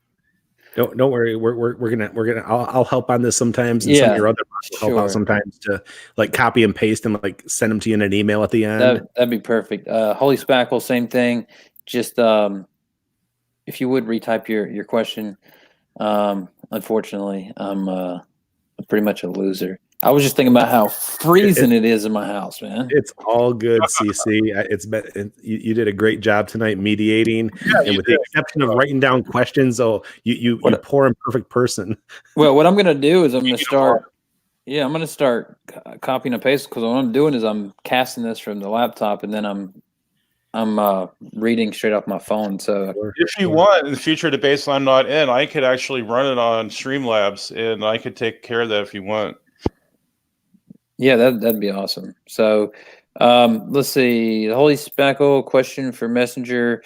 don't worry, we're gonna I'll help on this sometimes, and some of your other will help out sometimes to copy and paste and send them to you in an email at the end. That'd be perfect. Holy Spackle, same thing. Just if you would retype your question. Unfortunately, I'm pretty much a loser. I was just thinking about how freezing it is in my house, man. It's all good, CC. You did a great job tonight mediating, and with the exception of writing down questions, you poor imperfect person. Well, what I'm going to do is I'm going to start copying and pasting, because what I'm doing is I'm casting this from the laptop, and then I'm reading straight off my phone. So if you want in the future to baseline not in, I could actually run it on Streamlabs, and I could take care of that if you want. Yeah, that'd be awesome. So let's see. The Holy Spackle question for Messenger.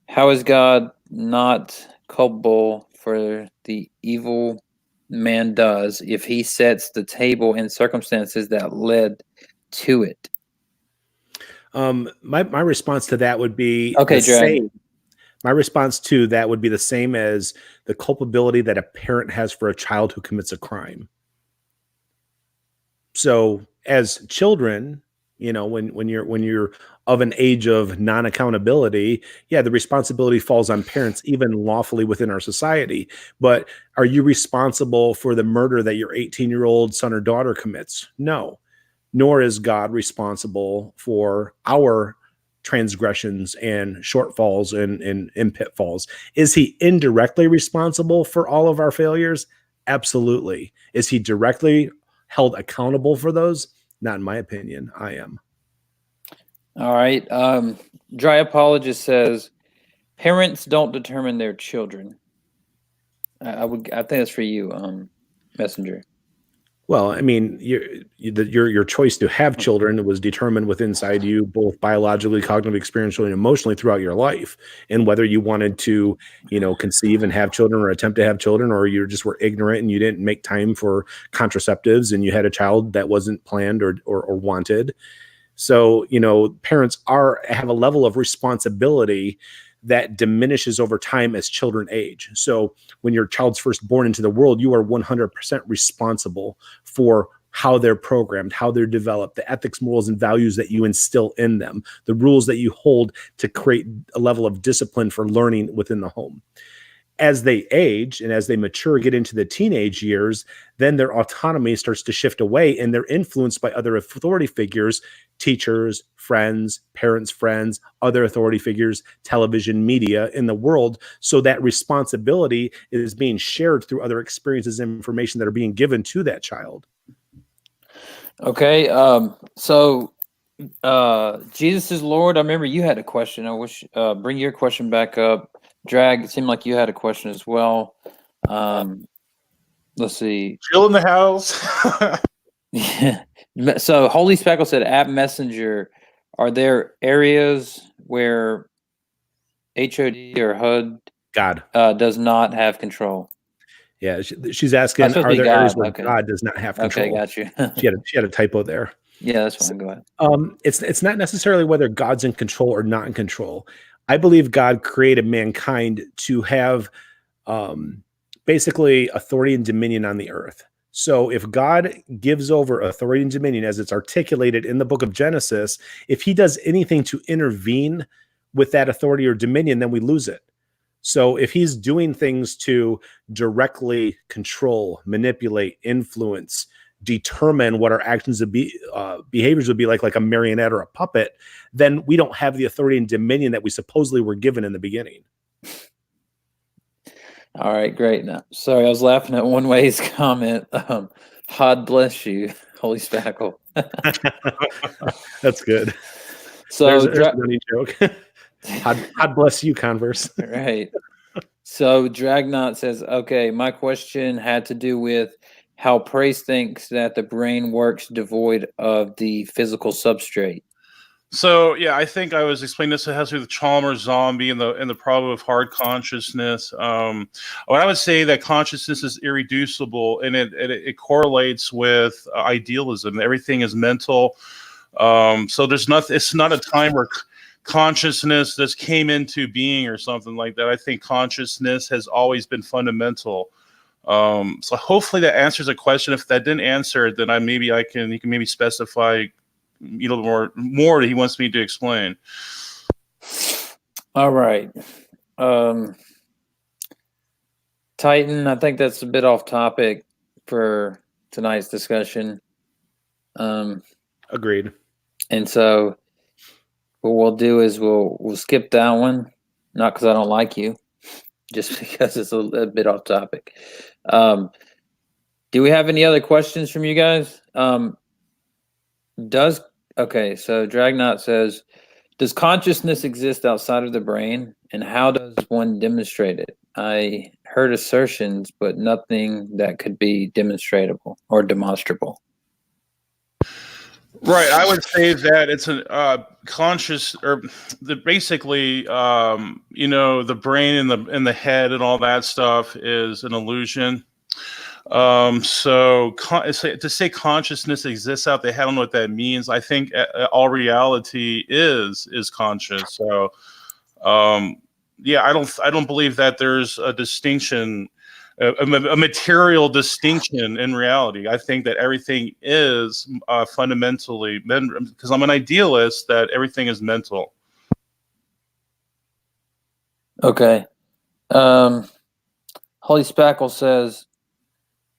How is God not culpable for the evil man does if he sets the table and circumstances that led to it? My response to that would be okay, the same. My response to that would be the same as the culpability that a parent has for a child who commits a crime. So as children, when you're of an age of non-accountability, yeah, the responsibility falls on parents, even lawfully within our society. But are you responsible for the murder that your 18-year-old son or daughter commits? No. Nor is God responsible for our transgressions and shortfalls and pitfalls. Is he indirectly responsible for all of our failures? Absolutely. Is he directly held accountable for those? Not in my opinion. I am. All right. Dry Apologist says parents don't determine their children. I think that's for you, Messenger. Well, I mean, your choice to have children was determined with inside you, both biologically, cognitively, experientially, and emotionally throughout your life, and whether you wanted to, conceive and have children or attempt to have children, or you just were ignorant and you didn't make time for contraceptives and you had a child that wasn't planned or wanted. So, parents have a level of responsibility that diminishes over time as children age. So when your child's first born into the world, you are 100% responsible for how they're programmed, how they're developed, the ethics, morals, and values that you instill in them, the rules that you hold to create a level of discipline for learning within the home. As they age and as they mature, get into the teenage years, then their autonomy starts to shift away and they're influenced by other authority figures, teachers, friends, parents, friends, other authority figures, television, media in the world. So that responsibility is being shared through other experiences and information that are being given to that child. Okay. So Jesus is Lord. I remember you had a question. I wish bring your question back up. Drag, it seemed like you had a question as well. Let's see. Chill in the house. Yeah. So Holy Speckle said, at Messenger, are there areas where HOD or HUD God does not have control? Yeah, she's asking, That's supposed are to be there areas God. where Okay. God does not have control? Okay, got you. She had a typo there. Yeah, that's fine. Go ahead. It's not necessarily whether God's in control or not in control. I believe God created mankind to have basically authority and dominion on the earth. So if God gives over authority and dominion as it's articulated in the book of Genesis, if he does anything to intervene with that authority or dominion, then we lose it. So if he's doing things to directly control, manipulate, influence, determine what our actions would be, behaviors would be like a marionette or a puppet, then we don't have the authority and dominion that we supposedly were given in the beginning. All right, great. Now, sorry, I was laughing at One Way's comment. God bless you, Holy Spackle. That's good. So there's a running joke. God bless you, Converse. Right. So Dragnot says, okay, my question had to do with how Praise thinks that the brain works devoid of the physical substrate. So yeah, I think I was explaining this. It has to do with Chalmers zombie and the problem of hard consciousness. What I would say that consciousness is irreducible, and it correlates with idealism. Everything is mental. So there's nothing. It's not a time where consciousness just came into being or something like that. I think consciousness has always been fundamental. So hopefully that answers the question. If that didn't answer it, then you can maybe specify a little more that he wants me to explain. All right. Titan, I think that's a bit off topic for tonight's discussion. Agreed. And so what we'll do is we'll skip that one, not because I don't like you, just because it's a bit off topic. Do we have any other questions from you guys? Okay, so Dragnot says, does consciousness exist outside of the brain, and how does one demonstrate it? I heard assertions, but nothing that could be demonstrable or demonstrable. Right, I would say that it's a conscious, or basically, the brain and the head and all that stuff is an illusion. So to say consciousness exists out there, I don't know what that means. I think all reality is conscious. So yeah, I don't believe that there's a distinction, a material distinction in reality. I think that everything is fundamentally, because I'm an idealist, that everything is mental. Okay. Holy Spackle says,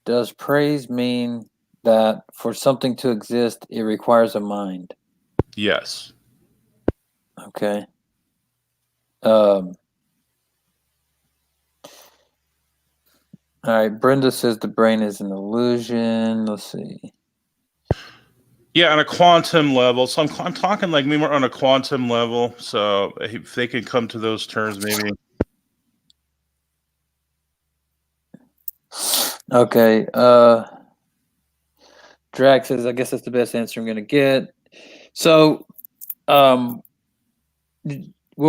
does praise mean that for something to exist, it requires a mind? Yes. Okay. All right. Brenda says the brain is an illusion. Let's see. Yeah, on a quantum level. So I'm talking like we were on a quantum level. So if they can come to those terms, maybe. Okay. Drax says, I guess that's the best answer I'm going to get. So, we'll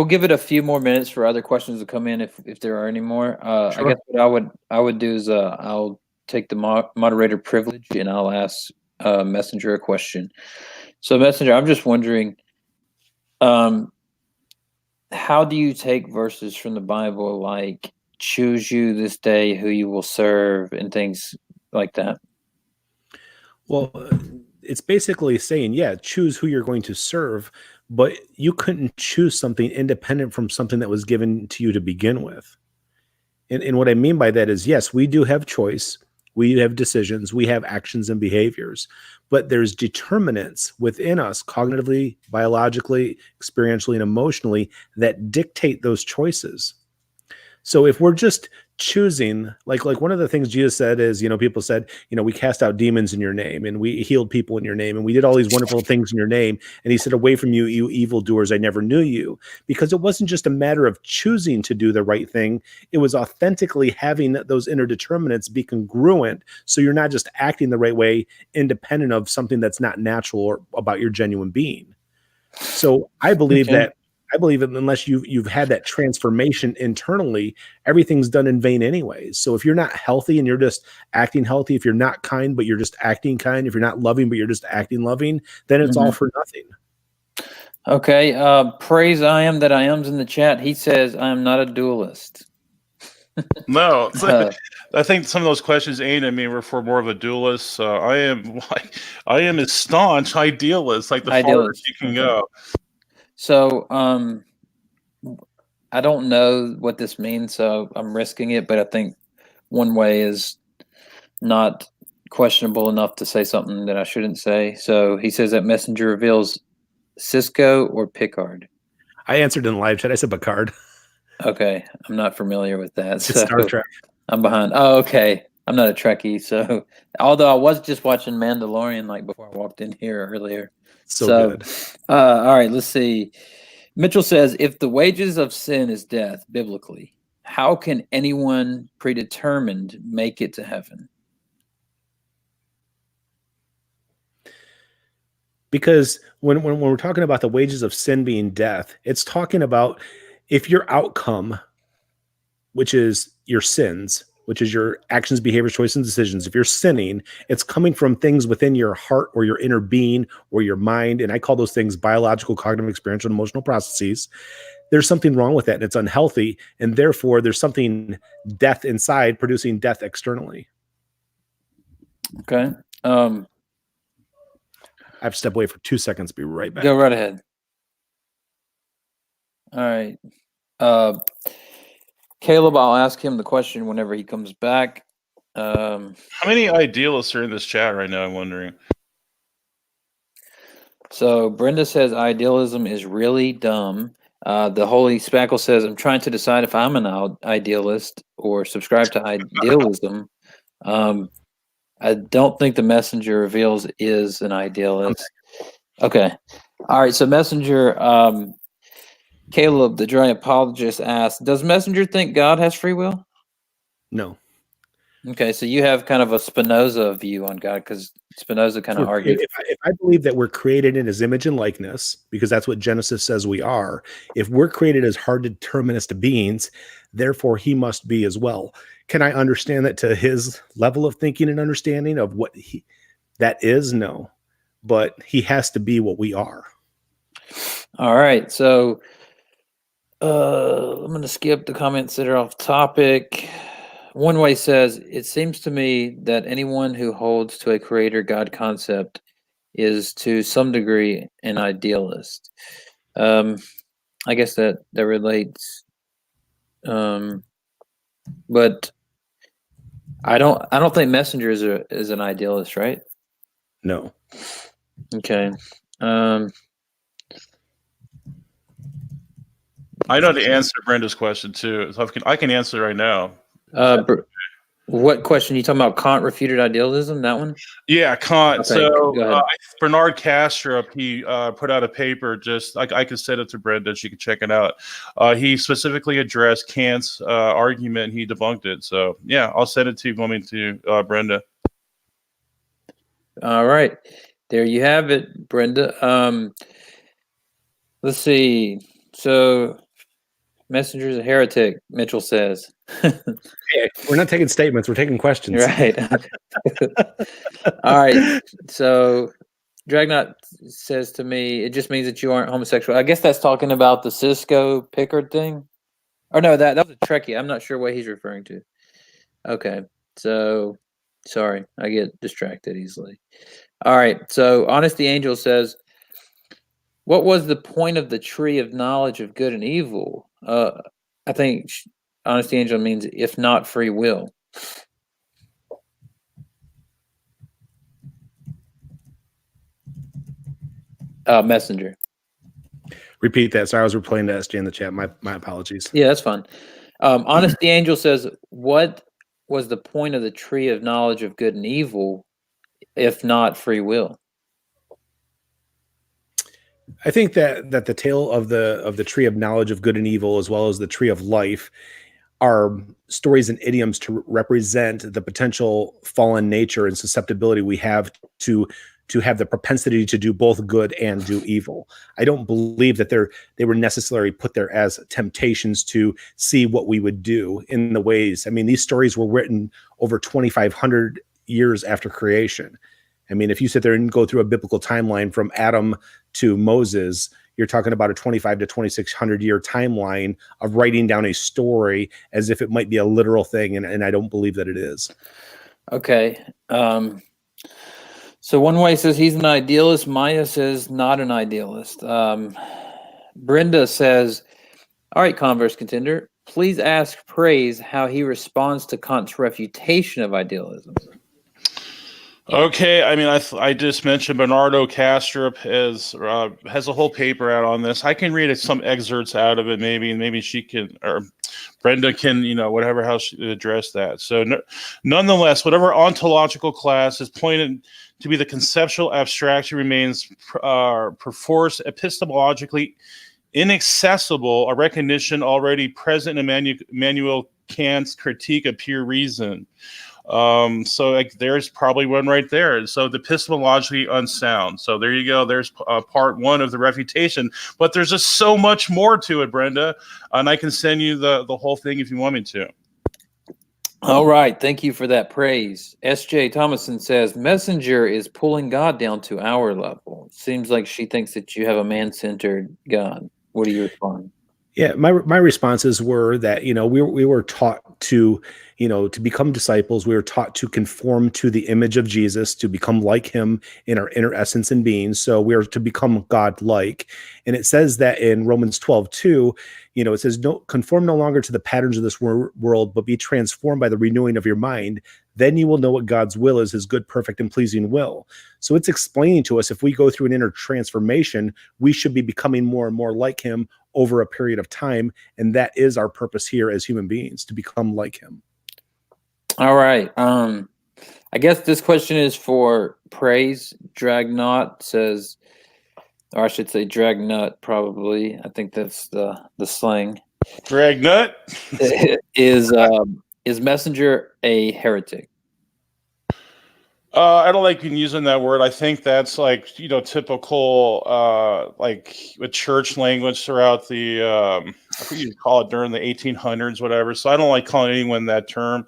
give it a few more minutes for other questions to come in if there are any more. I Sure. guess what I would do is I'll take the moderator privilege and I'll ask Messenger a question. So Messenger, I'm just wondering, how do you take verses from the Bible like choose you this day who you will serve and things like that? Well, it's basically saying, yeah, choose who you're going to serve, but you couldn't choose something independent from something that was given to you to begin with. And what I mean by that is, yes, we do have choice, we have decisions, we have actions and behaviors, but there's determinants within us, cognitively, biologically, experientially, and emotionally, that dictate those choices. So if we're just choosing, like one of the things Jesus said is, people said, we cast out demons in your name and we healed people in your name and we did all these wonderful things in your name. And he said, away from you, you evildoers, I never knew you. Because it wasn't just a matter of choosing to do the right thing. It was authentically having those inner determinants be congruent. So you're not just acting the right way, independent of something that's not natural or about your genuine being. So I believe Okay. that unless you've had that transformation internally, everything's done in vain anyways. So if you're not healthy and you're just acting healthy, if you're not kind but you're just acting kind, if you're not loving but you're just acting loving, then it's all for nothing. Okay. Praise I am that I am's in the chat. He says I am not a dualist. No, I think some of those questions aimed at me were for more of a dualist. I am a staunch idealist, like the farthest you can go. So, I don't know what this means, so I'm risking it. But I think one way is not questionable enough to say something that I shouldn't say. So he says that Messenger reveals Cisco or Picard. I answered in the live chat. I said Picard. Okay, I'm not familiar with that. It's Star Trek. I'm behind. Oh, okay. I'm not a Trekkie, so although I was just watching Mandalorian like before I walked in here earlier. So good. All right, let's see. Mitchell says, if the wages of sin is death, biblically, how can anyone predetermined make it to heaven? Because when we're talking about the wages of sin being death, it's talking about if your outcome, which is your sins, which is your actions, behaviors, choices, and decisions, if you're sinning, it's coming from things within your heart or your inner being or your mind. And I call those things biological, cognitive, experiential, and emotional processes. There's something wrong with that and it's unhealthy. And therefore, there's something death inside producing death externally. Okay. I have to step away for 2 seconds. Be right back. Go right ahead. All right. Caleb, I'll ask him the question whenever he comes back. How many idealists are in this chat right now? I'm wondering. So Brenda says idealism is really dumb. The Holy Spackle says, I'm trying to decide if I'm an idealist or subscribe to idealism. I don't think the Messenger reveals is an idealist. Okay. All right. So Messenger, Caleb, the dry apologist, asked, does Messenger think God has free will? No. Okay. So you have kind of a Spinoza view on God because Spinoza kind of argued. If I believe that we're created in his image and likeness, because that's what Genesis says we are, if we're created as hard deterministic beings, therefore he must be as well. Can I understand that to his level of thinking and understanding of what that is? No, but he has to be what we are. All right. So I'm going to skip the comments that are off topic. One Way says, it seems to me that anyone who holds to a creator God concept is to some degree an idealist. Um, I guess that relates. But I don't think Messenger is an idealist, right? No. Okay. I know to answer Brenda's question too. So I can answer right now. What question? You talking about Kant refuted idealism? That one? Yeah, Kant. Okay, So go ahead. Bernard Kastrup, he put out a paper. Just I can send it to Brenda. She can check it out. He specifically addressed Kant's argument. He debunked it. So yeah, I'll send it to you. Want me to Brenda? All right, there you have it, Brenda. Let's see. So, Messenger's a heretic, Mitchell says. Hey, we're not taking statements. We're taking questions. Right. All right. So, Dragnot says to me, it just means that you aren't homosexual. I guess that's talking about the Cisco Pickard thing. Or no, that was a Trekkie. I'm not sure what he's referring to. Okay. So, sorry. I get distracted easily. All right. So, Honesty Angel says, what was the point of the tree of knowledge of good and evil? I think Honesty Angel means if not free will. Messenger. Repeat that. Sorry, I was replaying the SJ in the chat. My apologies. Yeah, that's fine. Honesty Angel says, what was the point of the tree of knowledge of good and evil if not free will? I think that the tale of the tree of knowledge of good and evil, as well as the tree of life, are stories and idioms to represent the potential fallen nature and susceptibility we have to have the propensity to do both good and do evil. I don't believe that they were necessarily put there as temptations to see what we would do in the ways. I mean, these stories were written over 2,500 years after creation. I mean, if you sit there and go through a biblical timeline from Adam to Moses, you're talking about a 25 to 2,600 year timeline of writing down a story as if it might be a literal thing. And I don't believe that it is. Okay. So One Way says he's an idealist. Maya says not an idealist. Brenda says, all right, Converse Contender, please ask Praise how he responds to Kant's refutation of idealism. Okay, I mean, I just mentioned Bernardo Kastrup has a whole paper out on this. I can read some excerpts out of it, maybe she can, or Brenda can, whatever how she address that. So, nonetheless, whatever ontological class is pointed to be the conceptual abstraction remains perforce epistemologically inaccessible, a recognition already present in Immanuel Kant's critique of pure reason. So there's probably one right there. So the epistemologically unsound. So there you go. There's part one of the refutation, but there's just so much more to it, Brenda. And I can send you the whole thing if you want me to. All right. Thank you for that praise. S.J. Thomason says, Messenger is pulling God down to our level. Seems like she thinks that you have a man-centered God. What do you respond? Yeah, my responses were that, we were taught to, to become disciples. We were taught to conform to the image of Jesus, to become like him in our inner essence and being. So we are to become God-like. And it says that in Romans 12:2, it says, conform no longer to the patterns of this world, but be transformed by the renewing of your mind. Then you will know what God's will is, his good, perfect, and pleasing will. So it's explaining to us if we go through an inner transformation, we should be becoming more and more like him over a period of time. And that is our purpose here as human beings, to become like him. All right. I guess this question is for Praise. Dragnot says, or I should say Dragnut, probably. I think that's the slang. Dragnut? Is Messenger a heretic? I don't like using that word. I think that's typical with church language throughout the I think you call it during the 1800s, whatever. So I don't like calling anyone that term.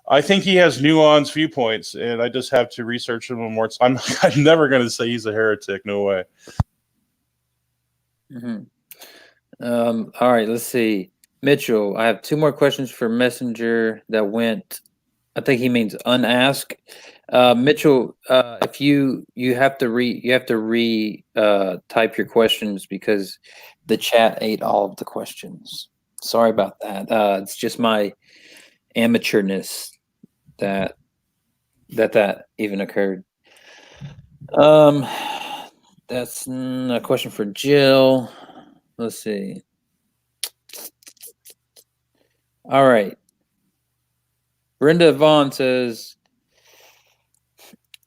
I think he has nuanced viewpoints, and I just have to research him more. So I'm never going to say he's a heretic. No way. Mm-hmm. All right, let's see. Mitchell, I have two more questions for Messenger that went, I think he means unasked. Mitchell, if you have to type your questions because the chat ate all of the questions. Sorry about that. It's just my amateurness that even occurred. That's a question for Jill. Let's see. All right. Brenda Vaughn says,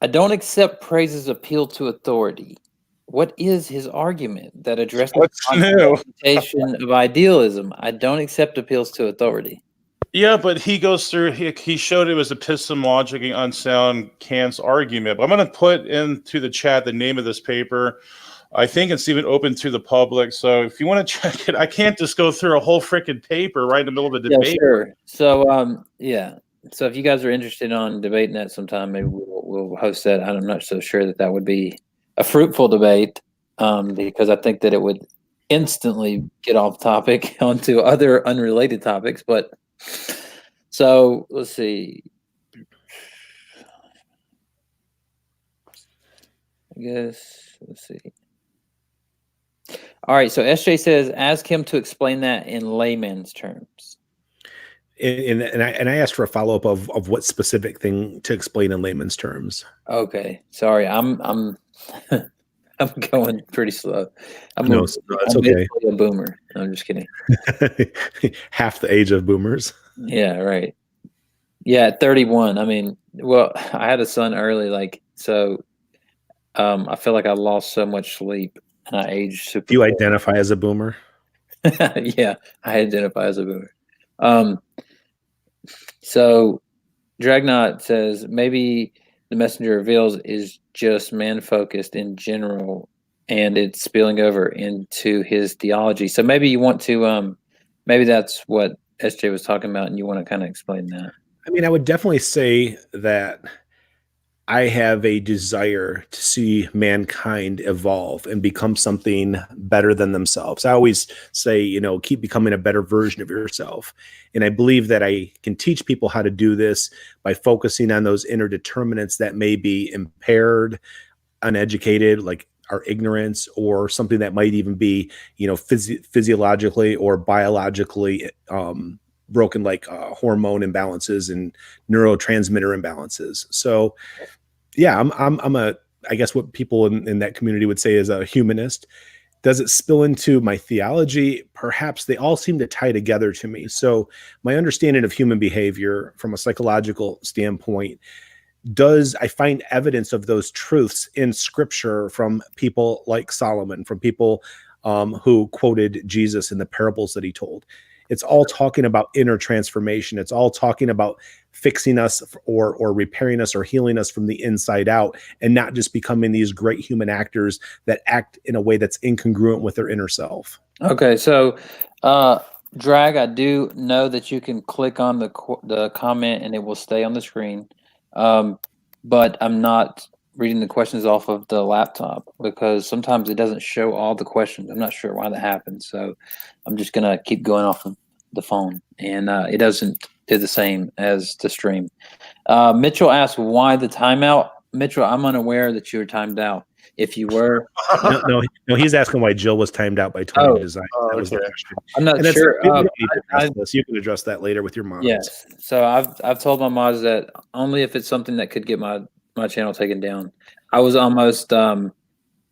I don't accept Praise's appeal to authority. What is his argument that addresses What's new? representation of idealism? I don't accept appeals to authority. Yeah, but he goes through. He showed it was epistemologically unsound Kant's argument. But I'm going to put into the chat the name of this paper. I think it's even open to the public. So if you want to check it, I can't just go through a whole freaking paper right in the middle of the debate. Yeah, sure. So yeah. So if you guys are interested on debating that sometime, maybe we'll host that. I'm not so sure that would be a fruitful debate, because I think that it would instantly get off topic onto other unrelated topics. But so let's see. I guess let's see. All right. So SJ says, ask him to explain that in layman's terms. And I asked for a follow up of what specific thing to explain in layman's terms. Okay, sorry, I'm I'm going pretty slow. I'm It's okay. basically a boomer. No, I'm just kidding. Half the age of boomers. Yeah, right. Yeah, at 31. I mean, well, I had a son early, so. I feel like I lost so much sleep and I aged super. Do you identify as a boomer? Yeah, I identify as a boomer. So Dragnot says maybe the messenger reveals is just man focused in general and it's spilling over into his theology. So maybe you want to maybe that's what SJ was talking about and you want to kind of explain that. I mean, I would definitely say that I have a desire to see mankind evolve and become something better than themselves. I always say, keep becoming a better version of yourself. And I believe that I can teach people how to do this by focusing on those inner determinants that may be impaired, uneducated, like our ignorance, or something that might even be, physiologically or biologically broken, like hormone imbalances and neurotransmitter imbalances. So yeah, I'm I guess what people in that community would say is a humanist. Does it spill into my theology? Perhaps. They all seem to tie together to me. So my understanding of human behavior from a psychological standpoint, I find evidence of those truths in scripture from people like Solomon, from people who quoted Jesus in the parables that he told. It's all talking about inner transformation. It's all talking about fixing us or repairing us or healing us from the inside out, and not just becoming these great human actors that act in a way that's incongruent with their inner self. Okay, so Drag, I do know that you can click on the comment and it will stay on the screen, but I'm not reading the questions off of the laptop because sometimes it doesn't show all the questions. I'm not sure why that happens, so I'm just gonna keep going off of the phone, and it doesn't do the same as the stream. Mitchell asked why the timeout. Mitchell, I'm unaware that you were timed out. If you were, no, he's asking why Jill was timed out by Tony Design. That was the question. I'm not sure. You can address that later with your mods. Yes. So I've told my mods that only if it's something that could get my channel taken down. I was almost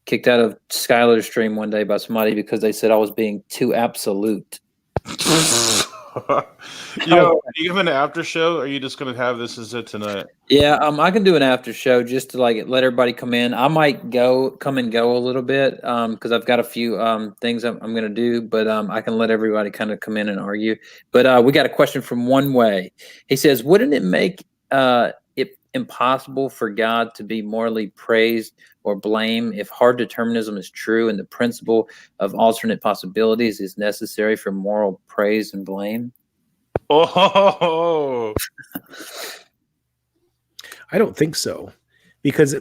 kicked out of Skylar's stream one day by somebody because they said I was being too absolute. Are you having an after show? Or are you just going to have this as it tonight? Yeah, I can do an after show just to let everybody come in. I might come and go a little bit because I've got a few things I'm going to do, but I can let everybody kind of come in and argue. But we got a question from One Way. He says, wouldn't it make it impossible for God to be morally praised or blamed if hard determinism is true and the principle of alternate possibilities is necessary for moral praise and blame? Oh, I don't think so, because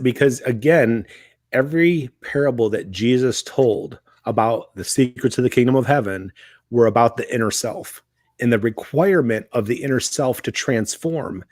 again, every parable that Jesus told about the secrets of the kingdom of heaven were about the inner self and the requirement of the inner self to transform.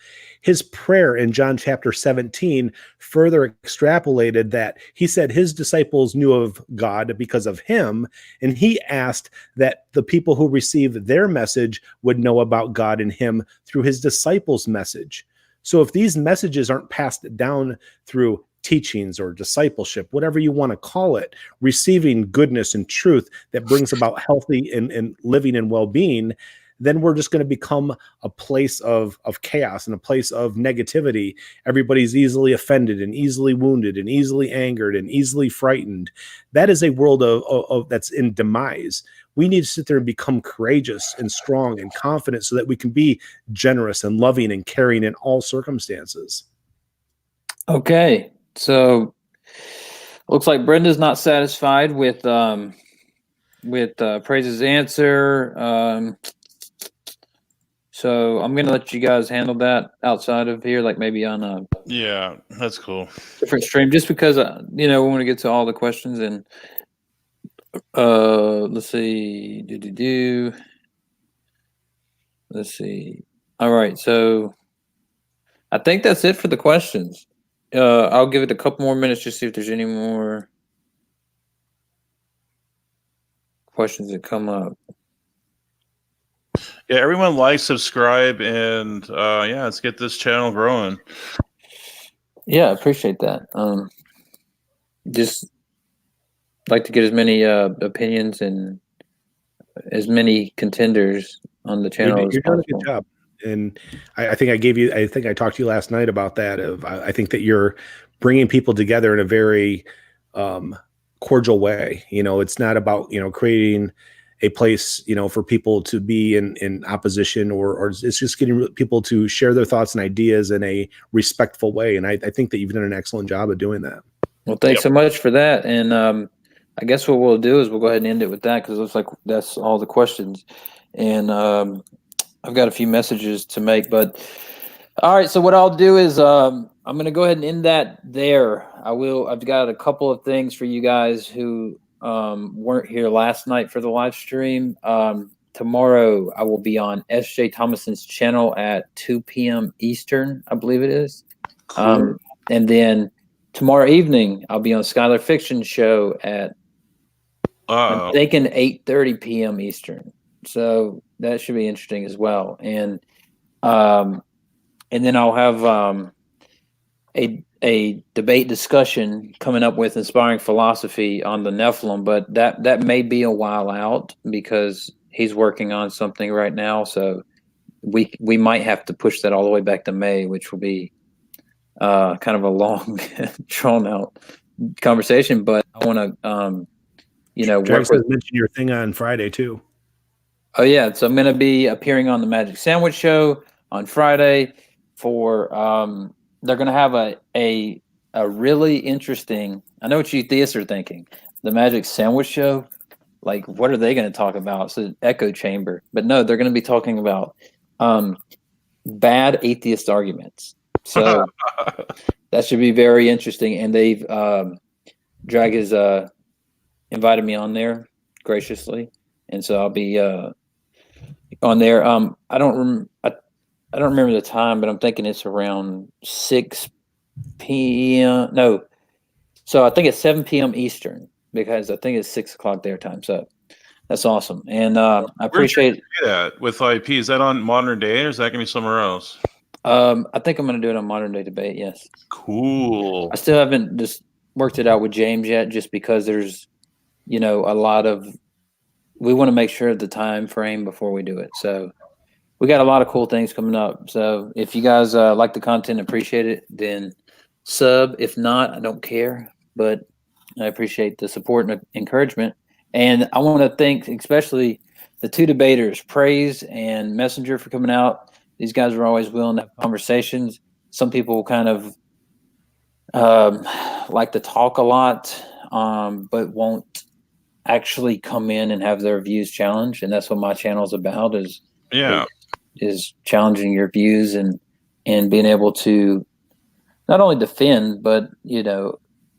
His prayer in John chapter 17 further extrapolated that. He said his disciples knew of God because of him, and he asked that the people who received their message would know about God and him through his disciples' message. So if these messages aren't passed down through teachings or discipleship, whatever you want to call it, receiving goodness and truth that brings about healthy and living and well-being, then we're just going to become a place of chaos and a place of negativity. Everybody's easily offended and easily wounded and easily angered and easily frightened. That is a world of that's in demise. We need to sit there and become courageous and strong and confident so that we can be generous and loving and caring in all circumstances. Okay, so looks like Brenda's not satisfied with Praise's answer. So I'm going to let you guys handle that outside of here, like maybe on a Yeah, that's cool. different stream, just because, we want to get to all the questions. And let's see. Let's see. All right. So I think that's it for the questions. I'll give it a couple more minutes just to see if there's any more questions that come up. Yeah, everyone like, subscribe, and let's get this channel growing. Yeah, I appreciate that. Just like to get as many opinions and as many contenders on the channel You're as doing a possible. good job. And I think I talked to you last night about that. I think that you're bringing people together in a very cordial way. It's not about, creating a place, for people to be in opposition, or it's just getting people to share their thoughts and ideas in a respectful way. And I think that you've done an excellent job of doing that. Well, thanks so much for that. And I guess what we'll do is we'll go ahead and end it with that, because it looks like that's all the questions. And I've got a few messages to make, but all right. So what I'll do is I'm going to go ahead and end that there. I've got a couple of things for you guys who weren't here last night for the live stream. Tomorrow I will be on S.J. Thomason's channel at 2 p.m. Eastern, I believe it is. Cool. And then tomorrow evening I'll be on Skylar Fiction Show at I'm thinking 8:30 p.m. Eastern. So that should be interesting as well. And then I'll have a debate discussion coming up with Inspiring Philosophy on the Nephilim, but that may be a while out because he's working on something right now. So we might have to push that all the way back to May, which will be kind of a long, drawn out conversation. But I want to, Jack says mention your thing on Friday too. Oh yeah, so I'm going to be appearing on the Magic Sandwich Show on Friday for they're going to have a really interesting. I know what you theists are thinking. The Magic Sandwich Show, like what are they going to talk about? It's an echo chamber, but no, they're going to be talking about bad atheist arguments. So that should be very interesting. And they've Drag has invited me on there graciously, and so I'll be on there. I don't remember the time, but I'm thinking it's around 6 p.m. No, so I think it's 7 p.m. Eastern, because I think it's 6 o'clock their time. So that's awesome, and I appreciate that. With IP, is that on Modern Day, or is that gonna be somewhere else? I think I'm going to do it on Modern Day Debate. Yes. Cool. I still haven't just worked it out with James yet, just because there's a lot of. We want to make sure of the time frame before we do it. So we got a lot of cool things coming up. So if you guys like the content, appreciate it, then sub. If not, I don't care, but I appreciate the support and encouragement. And I want to thank especially the two debaters, Praise and Messenger, for coming out. These guys are always willing to have conversations. Some people kind of like to talk a lot, but won't actually come in and have their views challenged, and that's what my channel is about. Is challenging your views and being able to not only defend, but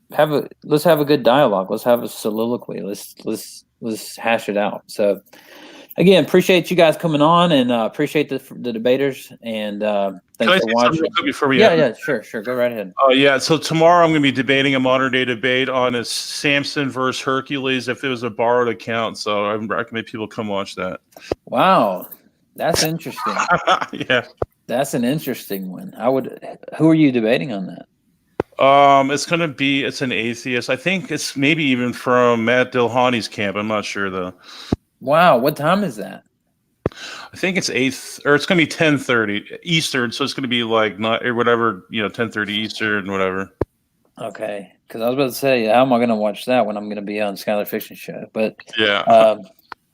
let's have a good dialogue. Let's have a soliloquy. Let's hash it out. So again, appreciate you guys coming on, and appreciate the debaters, and Can thanks I for say something watching. real quick before we Yeah, end? yeah, sure. Go right ahead. Yeah, so tomorrow I'm going to be debating a modern day debate on a Samson versus Hercules if it was a borrowed account. So I recommend people come watch that. Wow, that's interesting. Yeah. That's an interesting one. Who are you debating on that? It's an atheist. I think it's maybe even from Matt Dilhani's camp. I'm not sure though. Wow, what time is that? I think it's 10:30 Eastern, so it's going to be like not or whatever, 10:30 Eastern, whatever. Okay, because I was about to say, how am I going to watch that when I'm going to be on Skylar Fiction Show? But Yeah.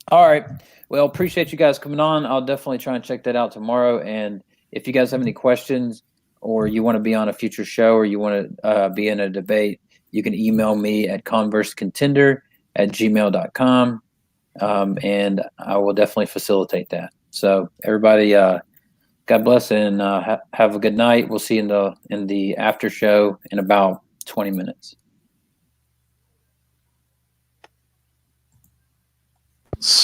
All right. Well, appreciate you guys coming on. I'll definitely try and check that out tomorrow. And if you guys have any questions, or you want to be on a future show, or you want to be in a debate, you can email me at conversecontender@gmail.com. And I will definitely facilitate that. So everybody, God bless, and have a good night. We'll see you in the after show in about 20 minutes.